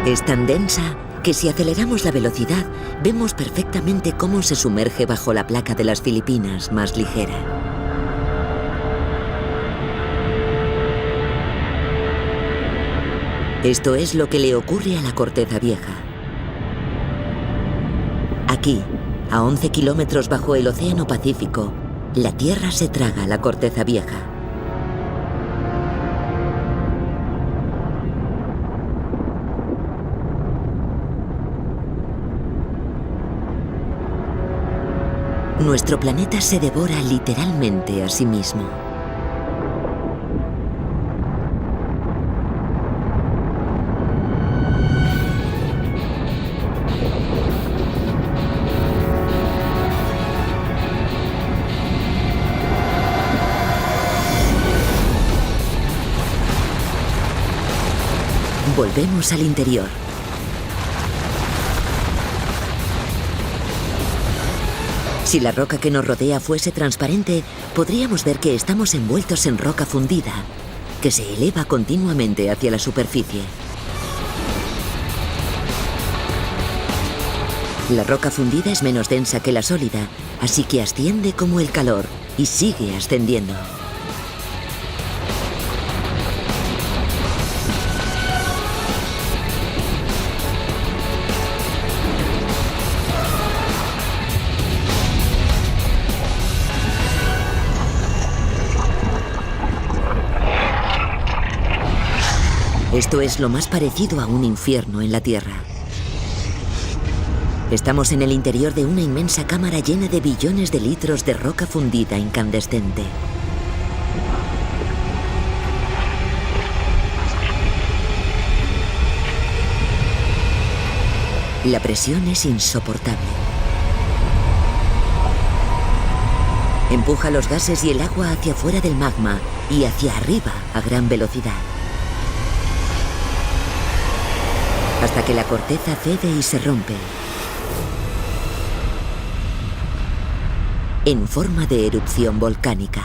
Es tan densa que si aceleramos la velocidad, vemos perfectamente cómo se sumerge bajo la placa de las Filipinas más ligera. Esto es lo que le ocurre a la corteza vieja. Aquí, a 11 kilómetros bajo el océano Pacífico, la Tierra se traga la corteza vieja. Nuestro planeta se devora literalmente a sí mismo. Volvemos al interior. Si la roca que nos rodea fuese transparente, podríamos ver que estamos envueltos en roca fundida, que se eleva continuamente hacia la superficie. La roca fundida es menos densa que la sólida, así que asciende como el calor y sigue ascendiendo. Esto es lo más parecido a un infierno en la Tierra. Estamos en el interior de una inmensa cámara llena de billones de litros de roca fundida incandescente. La presión es insoportable. Empuja los gases y el agua hacia fuera del magma y hacia arriba a gran velocidad. Hasta que la corteza cede y se rompe. En forma de erupción volcánica.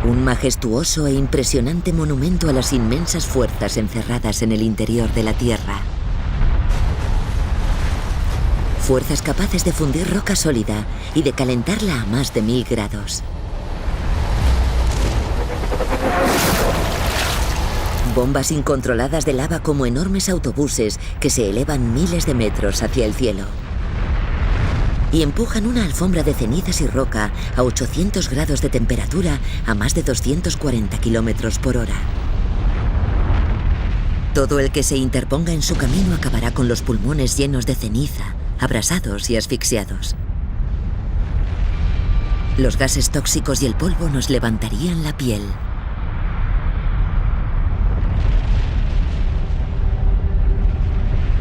Un majestuoso e impresionante monumento a las inmensas fuerzas encerradas en el interior de la Tierra. Fuerzas capaces de fundir roca sólida y de calentarla a más de 1000 grados. Bombas incontroladas de lava como enormes autobuses que se elevan miles de metros hacia el cielo. Y empujan una alfombra de cenizas y roca a 800 grados de temperatura a más de 240 kilómetros por hora. Todo el que se interponga en su camino acabará con los pulmones llenos de ceniza, abrasados y asfixiados. Los gases tóxicos y el polvo nos levantarían la piel.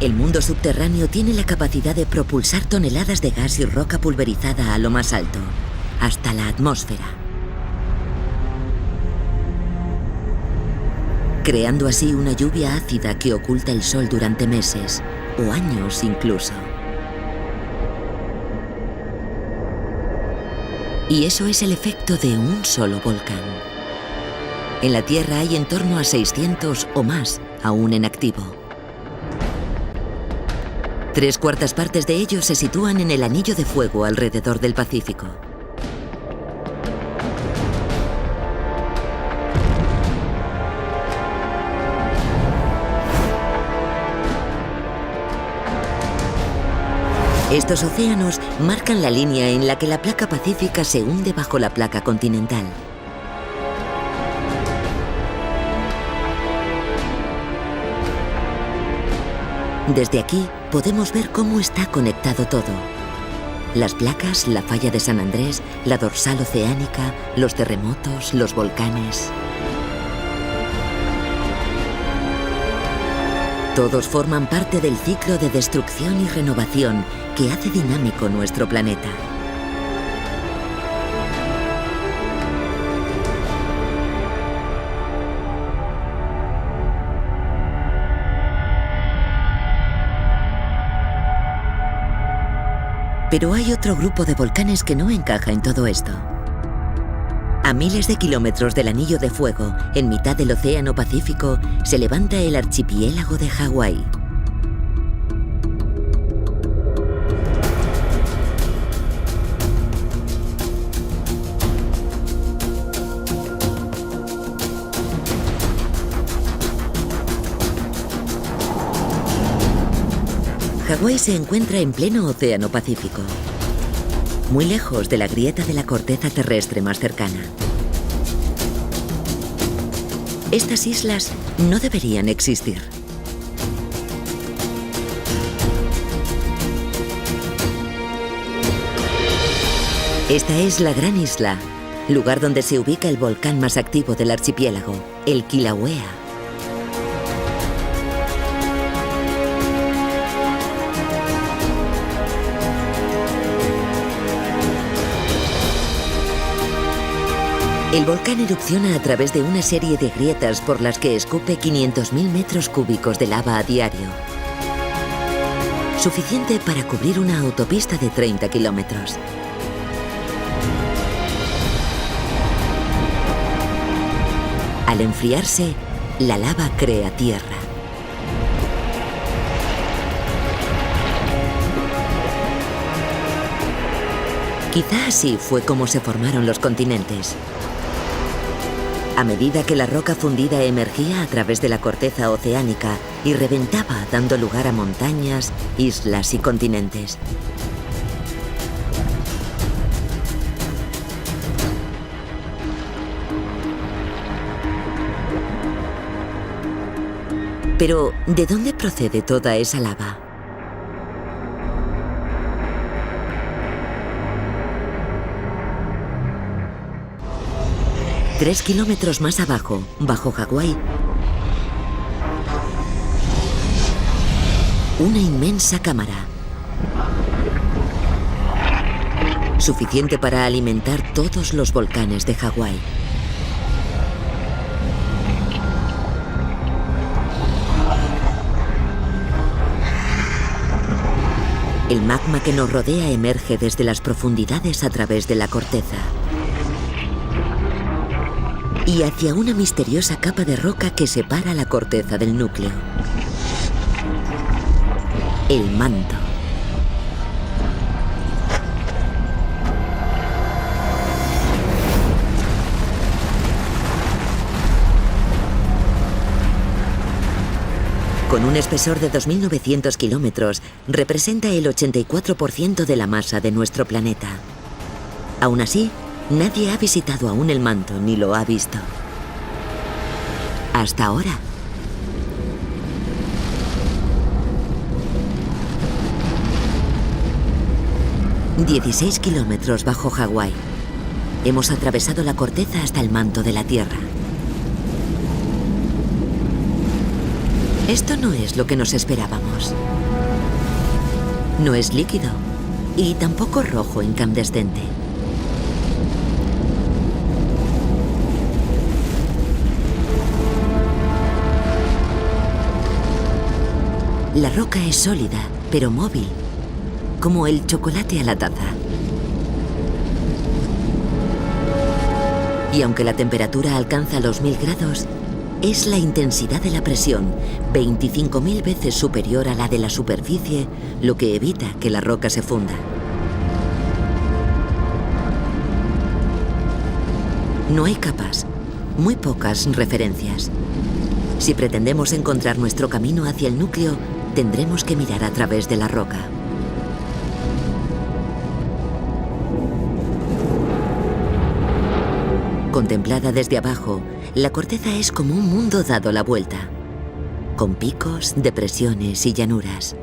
El mundo subterráneo tiene la capacidad de propulsar toneladas de gas y roca pulverizada a lo más alto, hasta la atmósfera. Creando así una lluvia ácida que oculta el sol durante meses, o años incluso. Y eso es el efecto de un solo volcán. En la Tierra hay en torno a 600 o más aún en activo. 3/4 partes de ellos se sitúan en el anillo de fuego alrededor del Pacífico. Estos océanos marcan la línea en la que la placa pacífica se hunde bajo la placa continental. Desde aquí podemos ver cómo está conectado todo. Las placas, la falla de San Andrés, la dorsal oceánica, los terremotos, los volcanes. Todos forman parte del ciclo de destrucción y renovación que hace dinámico nuestro planeta. Pero hay otro grupo de volcanes que no encaja en todo esto. A miles de kilómetros del anillo de fuego, en mitad del Océano Pacífico, se levanta el archipiélago de Hawái. Hawái se encuentra en pleno Océano Pacífico, muy lejos de la grieta de la corteza terrestre más cercana. Estas islas no deberían existir. Esta es la Gran Isla, lugar donde se ubica el volcán más activo del archipiélago, el Kilauea. El volcán erupciona a través de una serie de grietas por las que escupe 500.000 metros cúbicos de lava a diario. Suficiente para cubrir una autopista de 30 kilómetros. Al enfriarse, la lava crea tierra. Quizá así fue como se formaron los continentes. A medida que la roca fundida emergía a través de la corteza oceánica y reventaba, dando lugar a montañas, islas y continentes. Pero, ¿de dónde procede toda esa lava? Tres kilómetros más abajo, bajo Hawái, una inmensa cámara. Suficiente para alimentar todos los volcanes de Hawái. El magma que nos rodea emerge desde las profundidades a través de la corteza y hacia una misteriosa capa de roca que separa la corteza del núcleo. El manto. Con un espesor de 2.900 kilómetros, representa el 84% de la masa de nuestro planeta. Aún así, nadie ha visitado aún el manto ni lo ha visto. Hasta ahora. ...16 kilómetros bajo Hawái. Hemos atravesado la corteza hasta el manto de la Tierra. Esto no es lo que nos esperábamos. No es líquido y tampoco rojo incandescente. La roca es sólida, pero móvil, como el chocolate a la taza. Y aunque la temperatura alcanza los 1000 grados, es la intensidad de la presión, 25.000 veces superior a la de la superficie, lo que evita que la roca se funda. No hay capas, muy pocas referencias. Si pretendemos encontrar nuestro camino hacia el núcleo, tendremos que mirar a través de la roca. Contemplada desde abajo, la corteza es como un mundo dado la vuelta, con picos, depresiones y llanuras.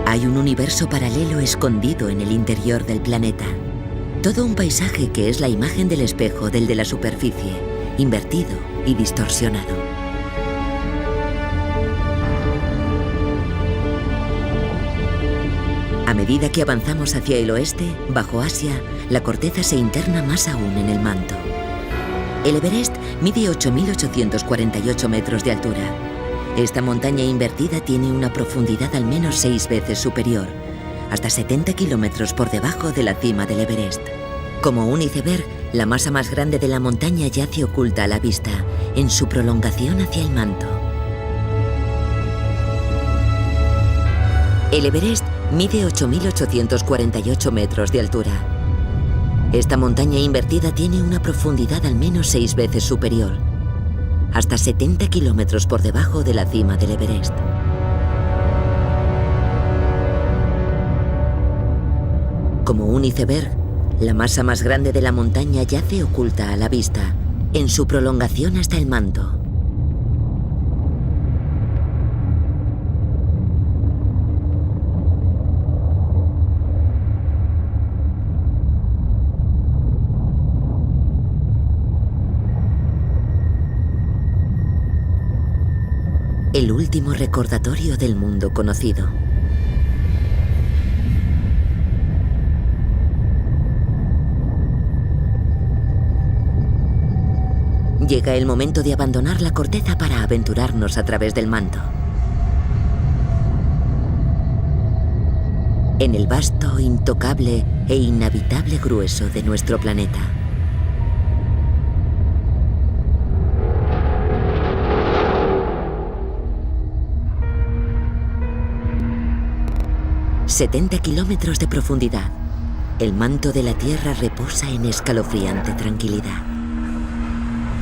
Hay un universo paralelo escondido en el interior del planeta. Todo un paisaje que es la imagen del espejo del de la superficie, invertido y distorsionado. A medida que avanzamos hacia el oeste, bajo Asia, la corteza se interna más aún en el manto. El Everest mide 8.848 metros de altura. Esta montaña invertida tiene una profundidad al menos 6 veces superior, hasta 70 kilómetros por debajo de la cima del Everest. Como un iceberg, la masa más grande de la montaña yace oculta a la vista, en su prolongación hacia el manto. El Everest mide 8.848 metros de altura. Esta montaña invertida tiene una profundidad al menos 6 veces superior, hasta 70 kilómetros por debajo de la cima del Everest. Como un iceberg, la masa más grande de la montaña yace oculta a la vista, en su prolongación hasta el manto. El último recordatorio del mundo conocido. Llega el momento de abandonar la corteza para aventurarnos a través del manto. En el vasto, intocable e inhabitable grueso de nuestro planeta. ...70 kilómetros de profundidad... ...el manto de la Tierra reposa en escalofriante tranquilidad.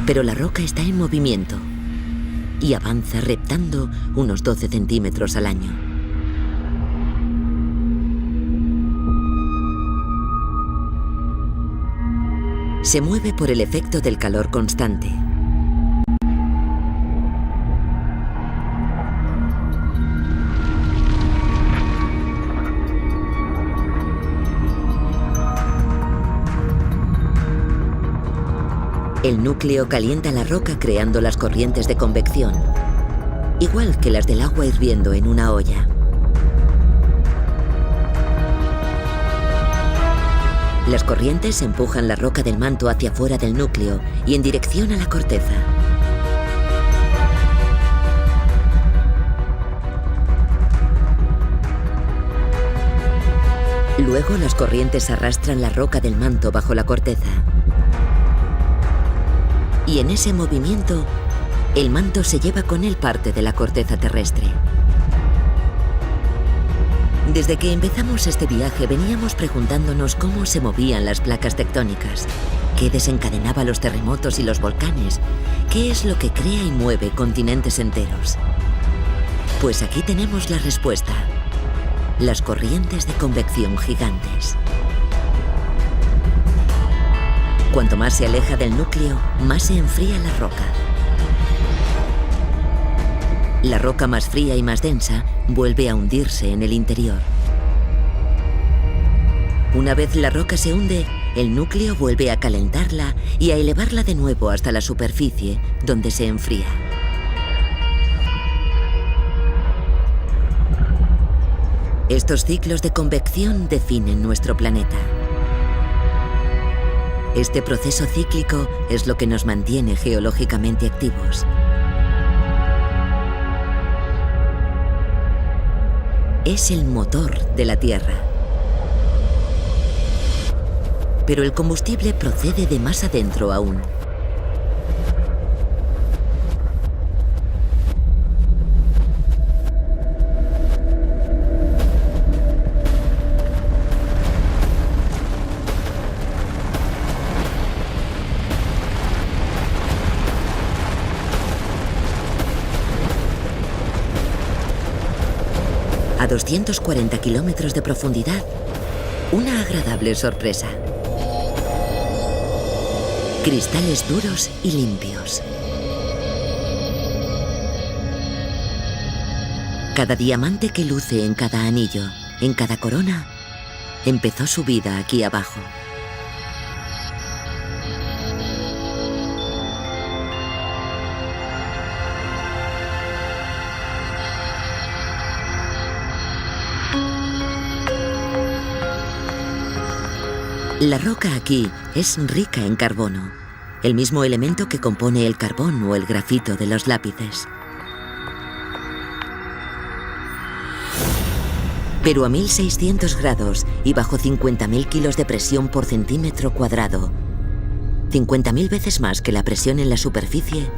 Pero la roca está en movimiento... ...y avanza reptando unos 12 centímetros al año. Se mueve por el efecto del calor constante. El núcleo calienta la roca creando las corrientes de convección, igual que las del agua hirviendo en una olla. Las corrientes empujan la roca del manto hacia fuera del núcleo y en dirección a la corteza. Luego las corrientes arrastran la roca del manto bajo la corteza. Y en ese movimiento, el manto se lleva con él parte de la corteza terrestre. Desde que empezamos este viaje veníamos preguntándonos cómo se movían las placas tectónicas, qué desencadenaba los terremotos y los volcanes, qué es lo que crea y mueve continentes enteros. Pues aquí tenemos la respuesta: las corrientes de convección gigantes. Cuanto más se aleja del núcleo, más se enfría la roca. La roca más fría y más densa vuelve a hundirse en el interior. Una vez la roca se hunde, el núcleo vuelve a calentarla y a elevarla de nuevo hasta la superficie, donde se enfría. Estos ciclos de convección definen nuestro planeta. Este proceso cíclico es lo que nos mantiene geológicamente activos. Es el motor de la Tierra. Pero el combustible procede de más adentro aún. A 240 kilómetros de profundidad, una agradable sorpresa. Cristales duros y limpios. Cada diamante que luce en cada anillo, en cada corona, empezó su vida aquí abajo. La roca aquí es rica en carbono, el mismo elemento que compone el carbón o el grafito de los lápices. Pero a 1600 grados y bajo 50.000 kilos de presión por centímetro cuadrado, 50.000 veces más que la presión en la superficie,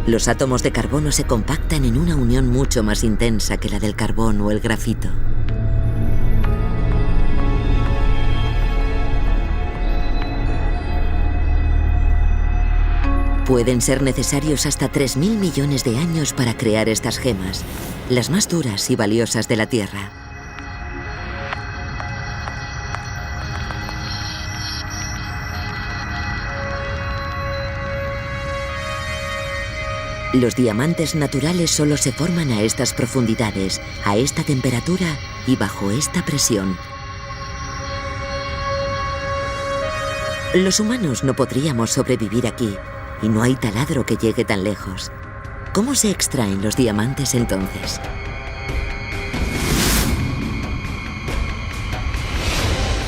los átomos de carbono se compactan en una unión mucho más intensa que la del carbón o el grafito. Pueden ser necesarios hasta 3.000 millones de años para crear estas gemas, las más duras y valiosas de la Tierra. Los diamantes naturales solo se forman a estas profundidades, a esta temperatura y bajo esta presión. Los humanos no podríamos sobrevivir aquí. Y no hay taladro que llegue tan lejos. ¿Cómo se extraen los diamantes entonces?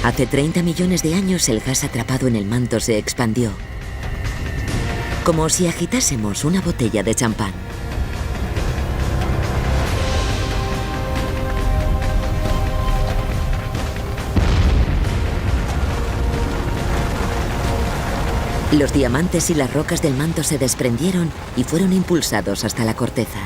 Hace 30 millones de años el gas atrapado en el manto se expandió. como si agitásemos una botella de champán. Los diamantes y las rocas del manto se desprendieron y fueron impulsados hasta la corteza.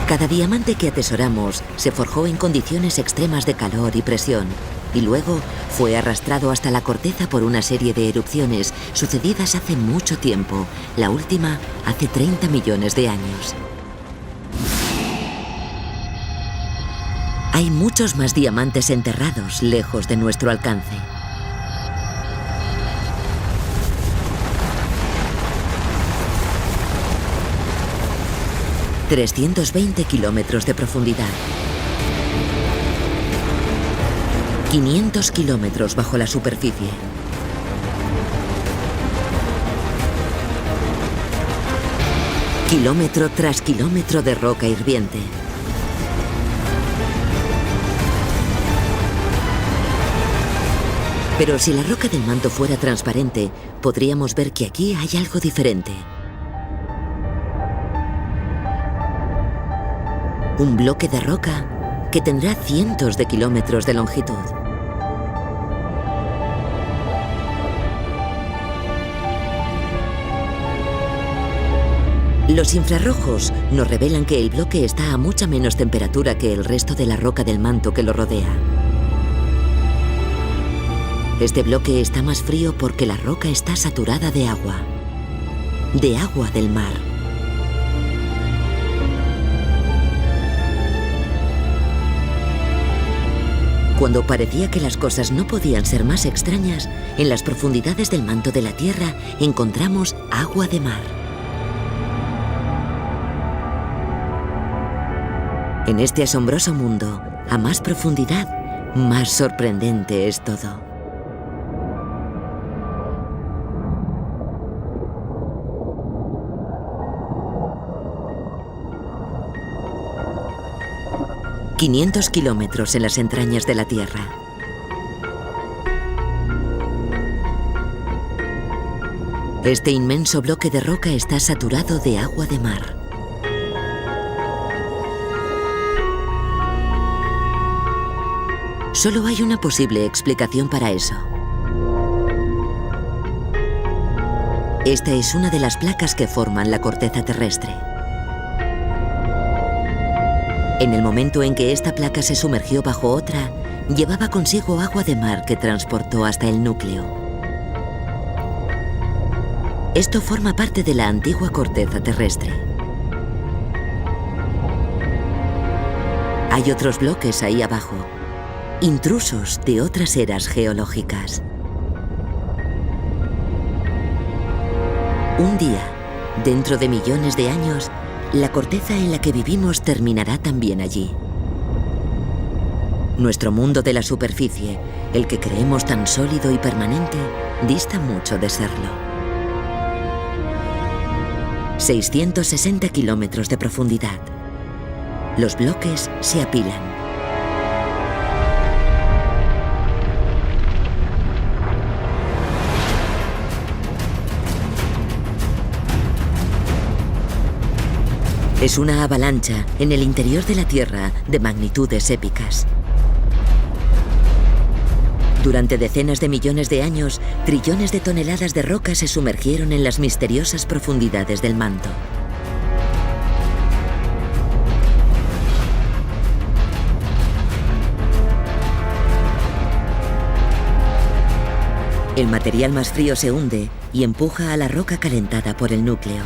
Cada diamante que atesoramos se forjó en condiciones extremas de calor y presión, y luego fue arrastrado hasta la corteza por una serie de erupciones sucedidas hace mucho tiempo, la última hace 30 millones de años. Hay muchos más diamantes enterrados lejos de nuestro alcance. ...320 kilómetros de profundidad. 500 kilómetros bajo la superficie. Kilómetro tras kilómetro de roca hirviente. Pero si la roca del manto fuera transparente, podríamos ver que aquí hay algo diferente. Un bloque de roca que tendrá cientos de kilómetros de longitud. Los infrarrojos nos revelan que el bloque está a mucha menos temperatura que el resto de la roca del manto que lo rodea. Este bloque está más frío porque la roca está saturada de agua del mar. Cuando parecía que las cosas no podían ser más extrañas, en las profundidades del manto de la Tierra encontramos agua de mar. En este asombroso mundo, a más profundidad, más sorprendente es todo. ...500 kilómetros en las entrañas de la Tierra. Este inmenso bloque de roca está saturado de agua de mar. Solo hay una posible explicación para eso. Esta es una de las placas que forman la corteza terrestre. En el momento en que esta placa se sumergió bajo otra, llevaba consigo agua de mar que transportó hasta el núcleo. Esto forma parte de la antigua corteza terrestre. Hay otros bloques ahí abajo, intrusos de otras eras geológicas. Un día, dentro de millones de años, la corteza en la que vivimos terminará también allí. Nuestro mundo de la superficie, el que creemos tan sólido y permanente, dista mucho de serlo. 660 kilómetros de profundidad. Los bloques se apilan. Es una avalancha en el interior de la Tierra de magnitudes épicas. Durante decenas de millones de años, trillones de toneladas de roca se sumergieron en las misteriosas profundidades del manto. El material más frío se hunde y empuja a la roca calentada por el núcleo.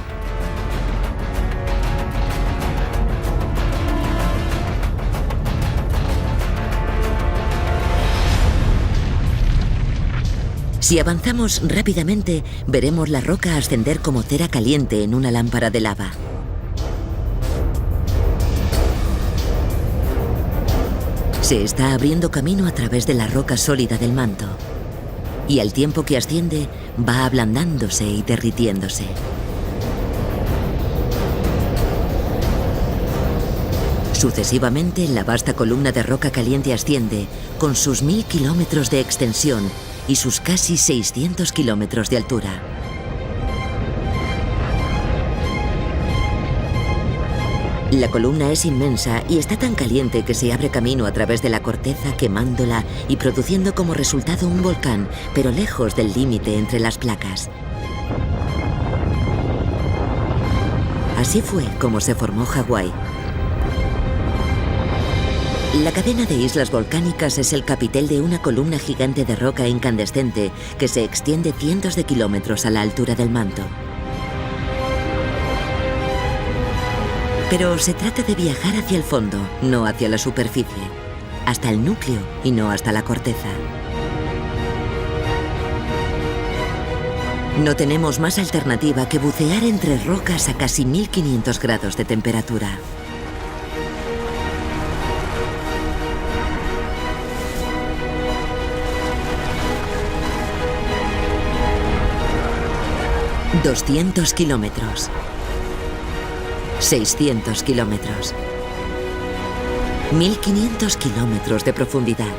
Si avanzamos rápidamente, veremos la roca ascender como cera caliente en una lámpara de lava. Se está abriendo camino a través de la roca sólida del manto, y al tiempo que asciende va ablandándose y derritiéndose. Sucesivamente, la vasta columna de roca caliente asciende con sus 1000 kilómetros de extensión y sus casi 600 kilómetros de altura. La columna es inmensa y está tan caliente que se abre camino a través de la corteza, quemándola y produciendo como resultado un volcán, pero lejos del límite entre las placas. Así fue como se formó Hawái. La cadena de islas volcánicas es el capitel de una columna gigante de roca incandescente que se extiende cientos de kilómetros a la altura del manto. Pero se trata de viajar hacia el fondo, no hacia la superficie, hasta el núcleo y no hasta la corteza. No tenemos más alternativa que bucear entre rocas a casi 1500 grados de temperatura. ...200 kilómetros... ...600 kilómetros... ...1500 kilómetros de profundidad...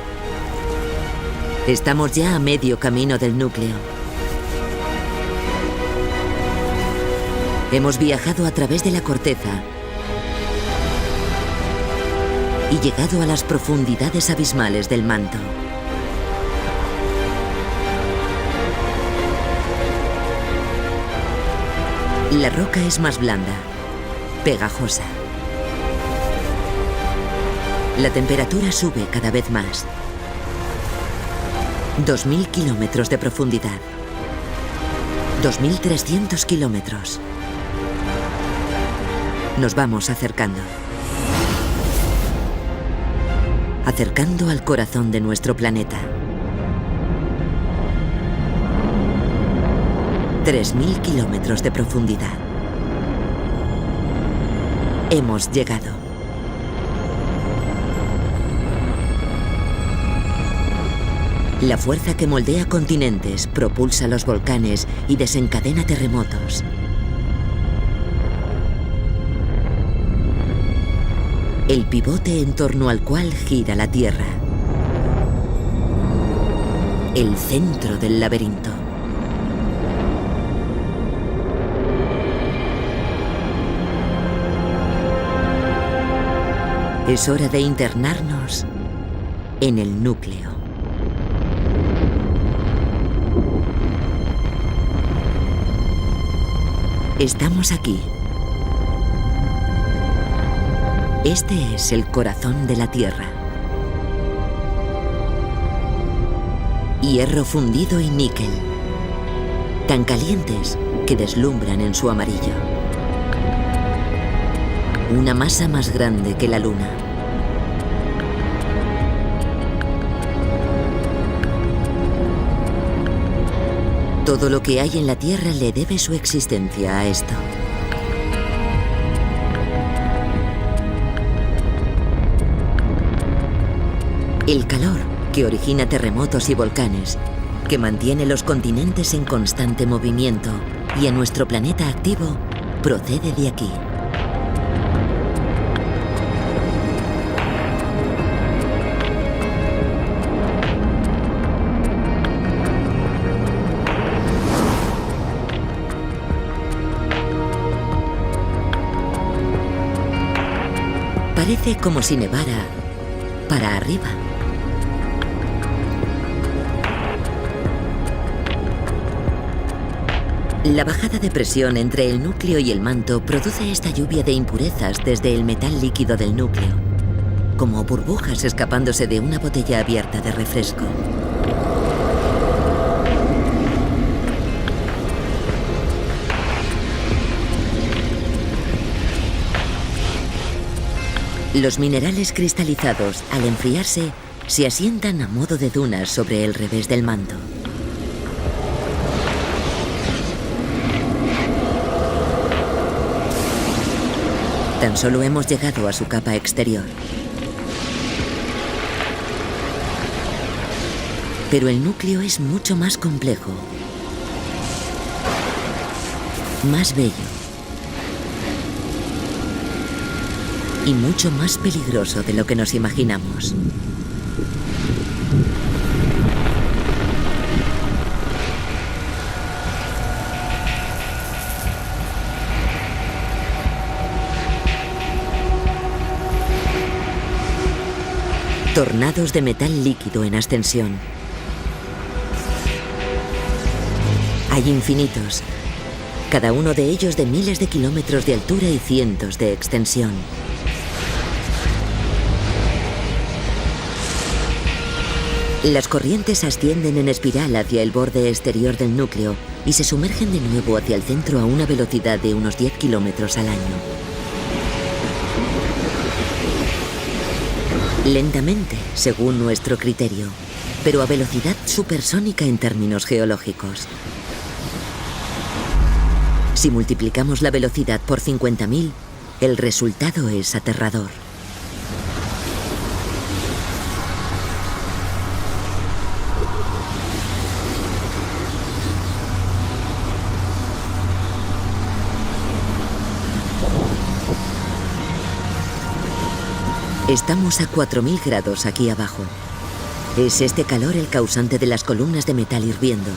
...estamos ya a medio camino del núcleo... ...hemos viajado a través de la corteza... ...y llegado a las profundidades abismales del manto... La roca es más blanda, pegajosa. La temperatura sube cada vez más. 2000 kilómetros de profundidad. 2300 kilómetros. Nos vamos acercando. Acercando al corazón de nuestro planeta. 3000 kilómetros de profundidad. Hemos llegado. La fuerza que moldea continentes, propulsa los volcanes y desencadena terremotos. El pivote en torno al cual gira la Tierra. El centro del laberinto. Es hora de internarnos en el núcleo. Estamos aquí. Este es el corazón de la Tierra. Hierro fundido y níquel, tan calientes que deslumbran en su amarillo. Una masa más grande que la Luna. Todo lo que hay en la Tierra le debe su existencia a esto. El calor que origina terremotos y volcanes, que mantiene los continentes en constante movimiento y a nuestro planeta activo, procede de aquí. Parece como si nevara para arriba. La bajada de presión entre el núcleo y el manto produce esta lluvia de impurezas desde el metal líquido del núcleo, como burbujas escapándose de una botella abierta de refresco. Los minerales cristalizados, al enfriarse, se asientan a modo de dunas sobre el revés del manto. Tan solo hemos llegado a su capa exterior. Pero el núcleo es mucho más complejo, más bello y mucho más peligroso de lo que nos imaginamos. Tornados de metal líquido en ascensión. Hay infinitos, cada uno de ellos de miles de kilómetros de altura y cientos de extensión. Las corrientes ascienden en espiral hacia el borde exterior del núcleo y se sumergen de nuevo hacia el centro a una velocidad de unos 10 kilómetros al año. Lentamente, según nuestro criterio, pero a velocidad supersónica en términos geológicos. Si multiplicamos la velocidad por 50.000, el resultado es aterrador. Estamos a 4.000 grados aquí abajo. Es este calor el causante de las columnas de metal hirviendo.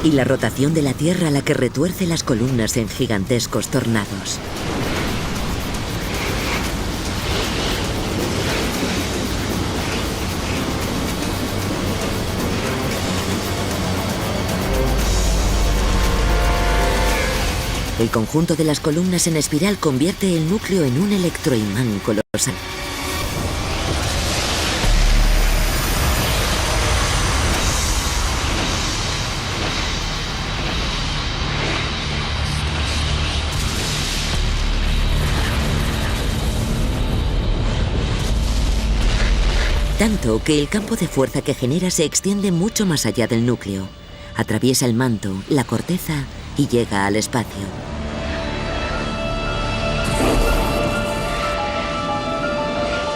Y la rotación de la Tierra la que retuerce las columnas en gigantescos tornados. El conjunto de las columnas en espiral convierte el núcleo en un electroimán colosal. Tanto que el campo de fuerza que genera se extiende mucho más allá del núcleo. Atraviesa el manto, la corteza y llega al espacio.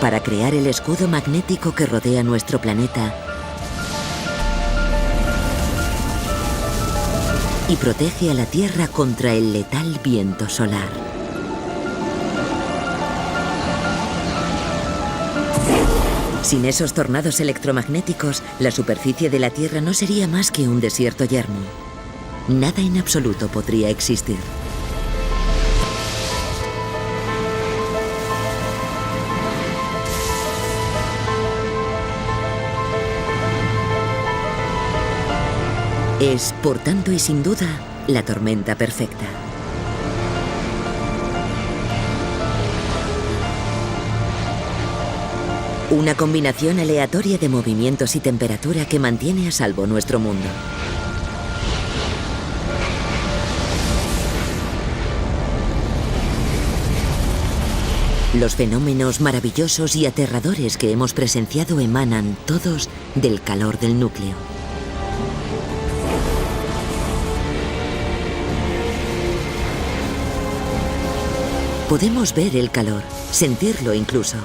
Para crear el escudo magnético que rodea nuestro planeta y protege a la Tierra contra el letal viento solar. Sin esos tornados electromagnéticos, la superficie de la Tierra no sería más que un desierto yermo. Nada en absoluto podría existir. Es, por tanto y sin duda, la tormenta perfecta. Una combinación aleatoria de movimientos y temperatura que mantiene a salvo nuestro mundo. Los fenómenos maravillosos y aterradores que hemos presenciado emanan todos del calor del núcleo. Podemos ver el calor, sentirlo incluso,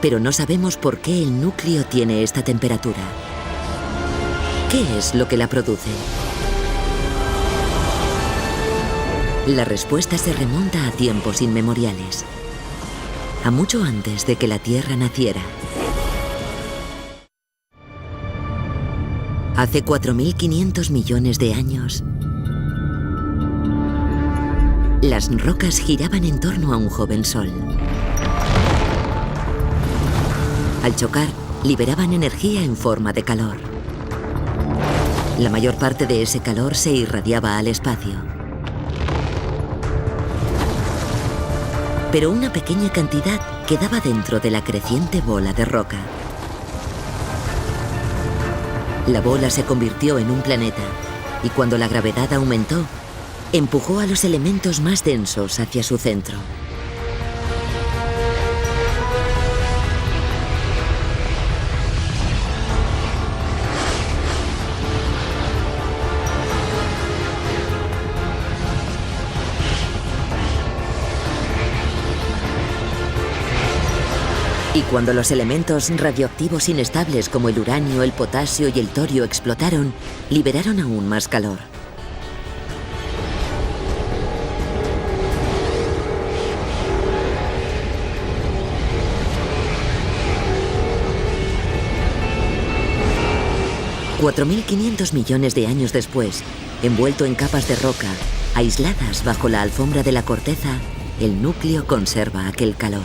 pero no sabemos por qué el núcleo tiene esta temperatura. ¿Qué es lo que la produce? La respuesta se remonta a tiempos inmemoriales, a mucho antes de que la Tierra naciera. Hace 4.500 millones de años, las rocas giraban en torno a un joven sol. Al chocar, liberaban energía en forma de calor. La mayor parte de ese calor se irradiaba al espacio. Pero una pequeña cantidad quedaba dentro de la creciente bola de roca. La bola se convirtió en un planeta y cuando la gravedad aumentó, empujó a los elementos más densos hacia su centro. Y cuando los elementos radioactivos inestables como el uranio, el potasio y el torio explotaron, liberaron aún más calor. $4.500 millones de años después, envuelto en capas de roca, aisladas bajo la alfombra de la corteza, el núcleo conserva aquel calor.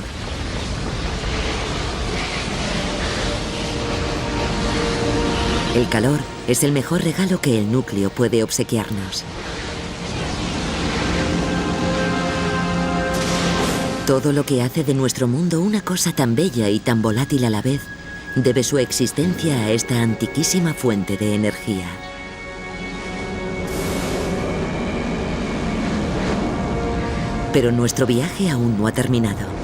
El calor es el mejor regalo que el núcleo puede obsequiarnos. Todo lo que hace de nuestro mundo una cosa tan bella y tan volátil a la vez debe su existencia a esta antiquísima fuente de energía. Pero nuestro viaje aún no ha terminado.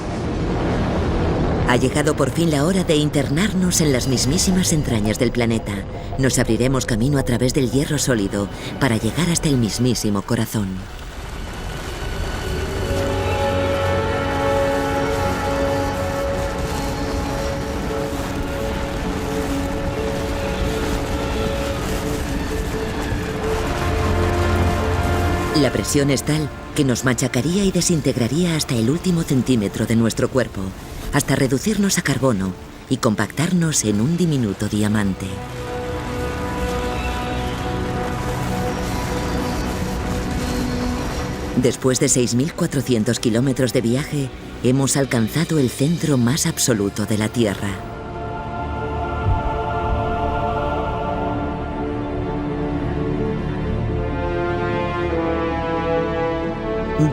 Ha llegado por fin la hora de internarnos en las mismísimas entrañas del planeta. Nos abriremos camino a través del hierro sólido para llegar hasta el mismísimo corazón. La presión es tal que nos machacaría y desintegraría hasta el último centímetro de nuestro cuerpo, hasta reducirnos a carbono y compactarnos en un diminuto diamante. Después de 6.400 kilómetros de viaje, hemos alcanzado el centro más absoluto de la Tierra.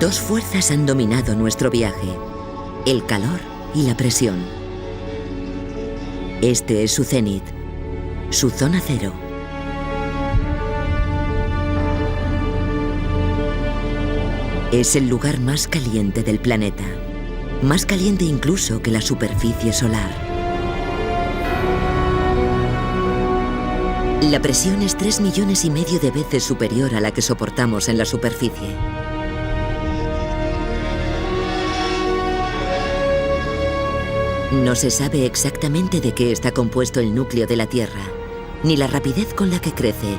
Dos fuerzas han dominado nuestro viaje: el calor y la presión. Este es su cenit, su zona cero. Es el lugar más caliente del planeta, más caliente incluso que la superficie solar. La presión es 3,5 millones de veces superior a la que soportamos en la superficie. No se sabe exactamente de qué está compuesto el núcleo de la Tierra, ni la rapidez con la que crece,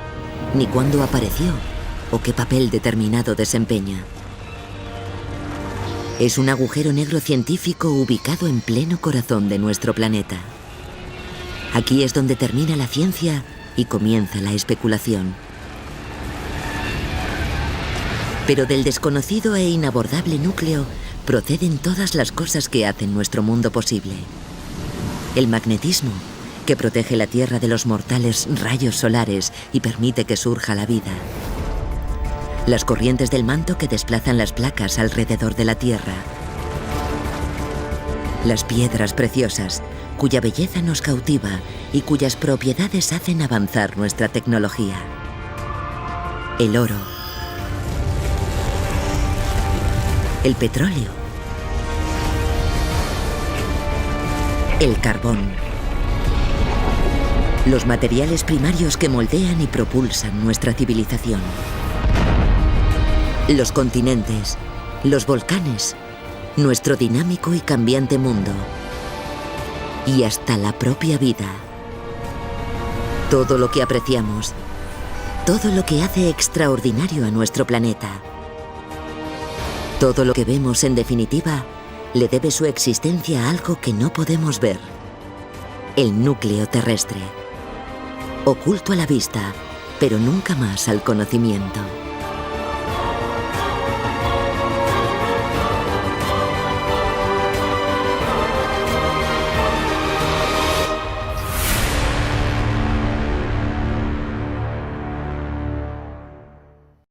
ni cuándo apareció o qué papel determinado desempeña. Es un agujero negro científico ubicado en pleno corazón de nuestro planeta. Aquí es donde termina la ciencia y comienza la especulación. Pero del desconocido e inabordable núcleo proceden todas las cosas que hacen nuestro mundo posible. El magnetismo, que protege la Tierra de los mortales rayos solares y permite que surja la vida. Las corrientes del manto que desplazan las placas alrededor de la Tierra. Las piedras preciosas, cuya belleza nos cautiva y cuyas propiedades hacen avanzar nuestra tecnología. El oro. El petróleo. El carbón. Los materiales primarios que moldean y propulsan nuestra civilización. Los continentes, los volcanes, nuestro dinámico y cambiante mundo. Y hasta la propia vida. Todo lo que apreciamos, todo lo que hace extraordinario a nuestro planeta. Todo lo que vemos, en definitiva, le debe su existencia a algo que no podemos ver: el núcleo terrestre, oculto a la vista, pero nunca más al conocimiento.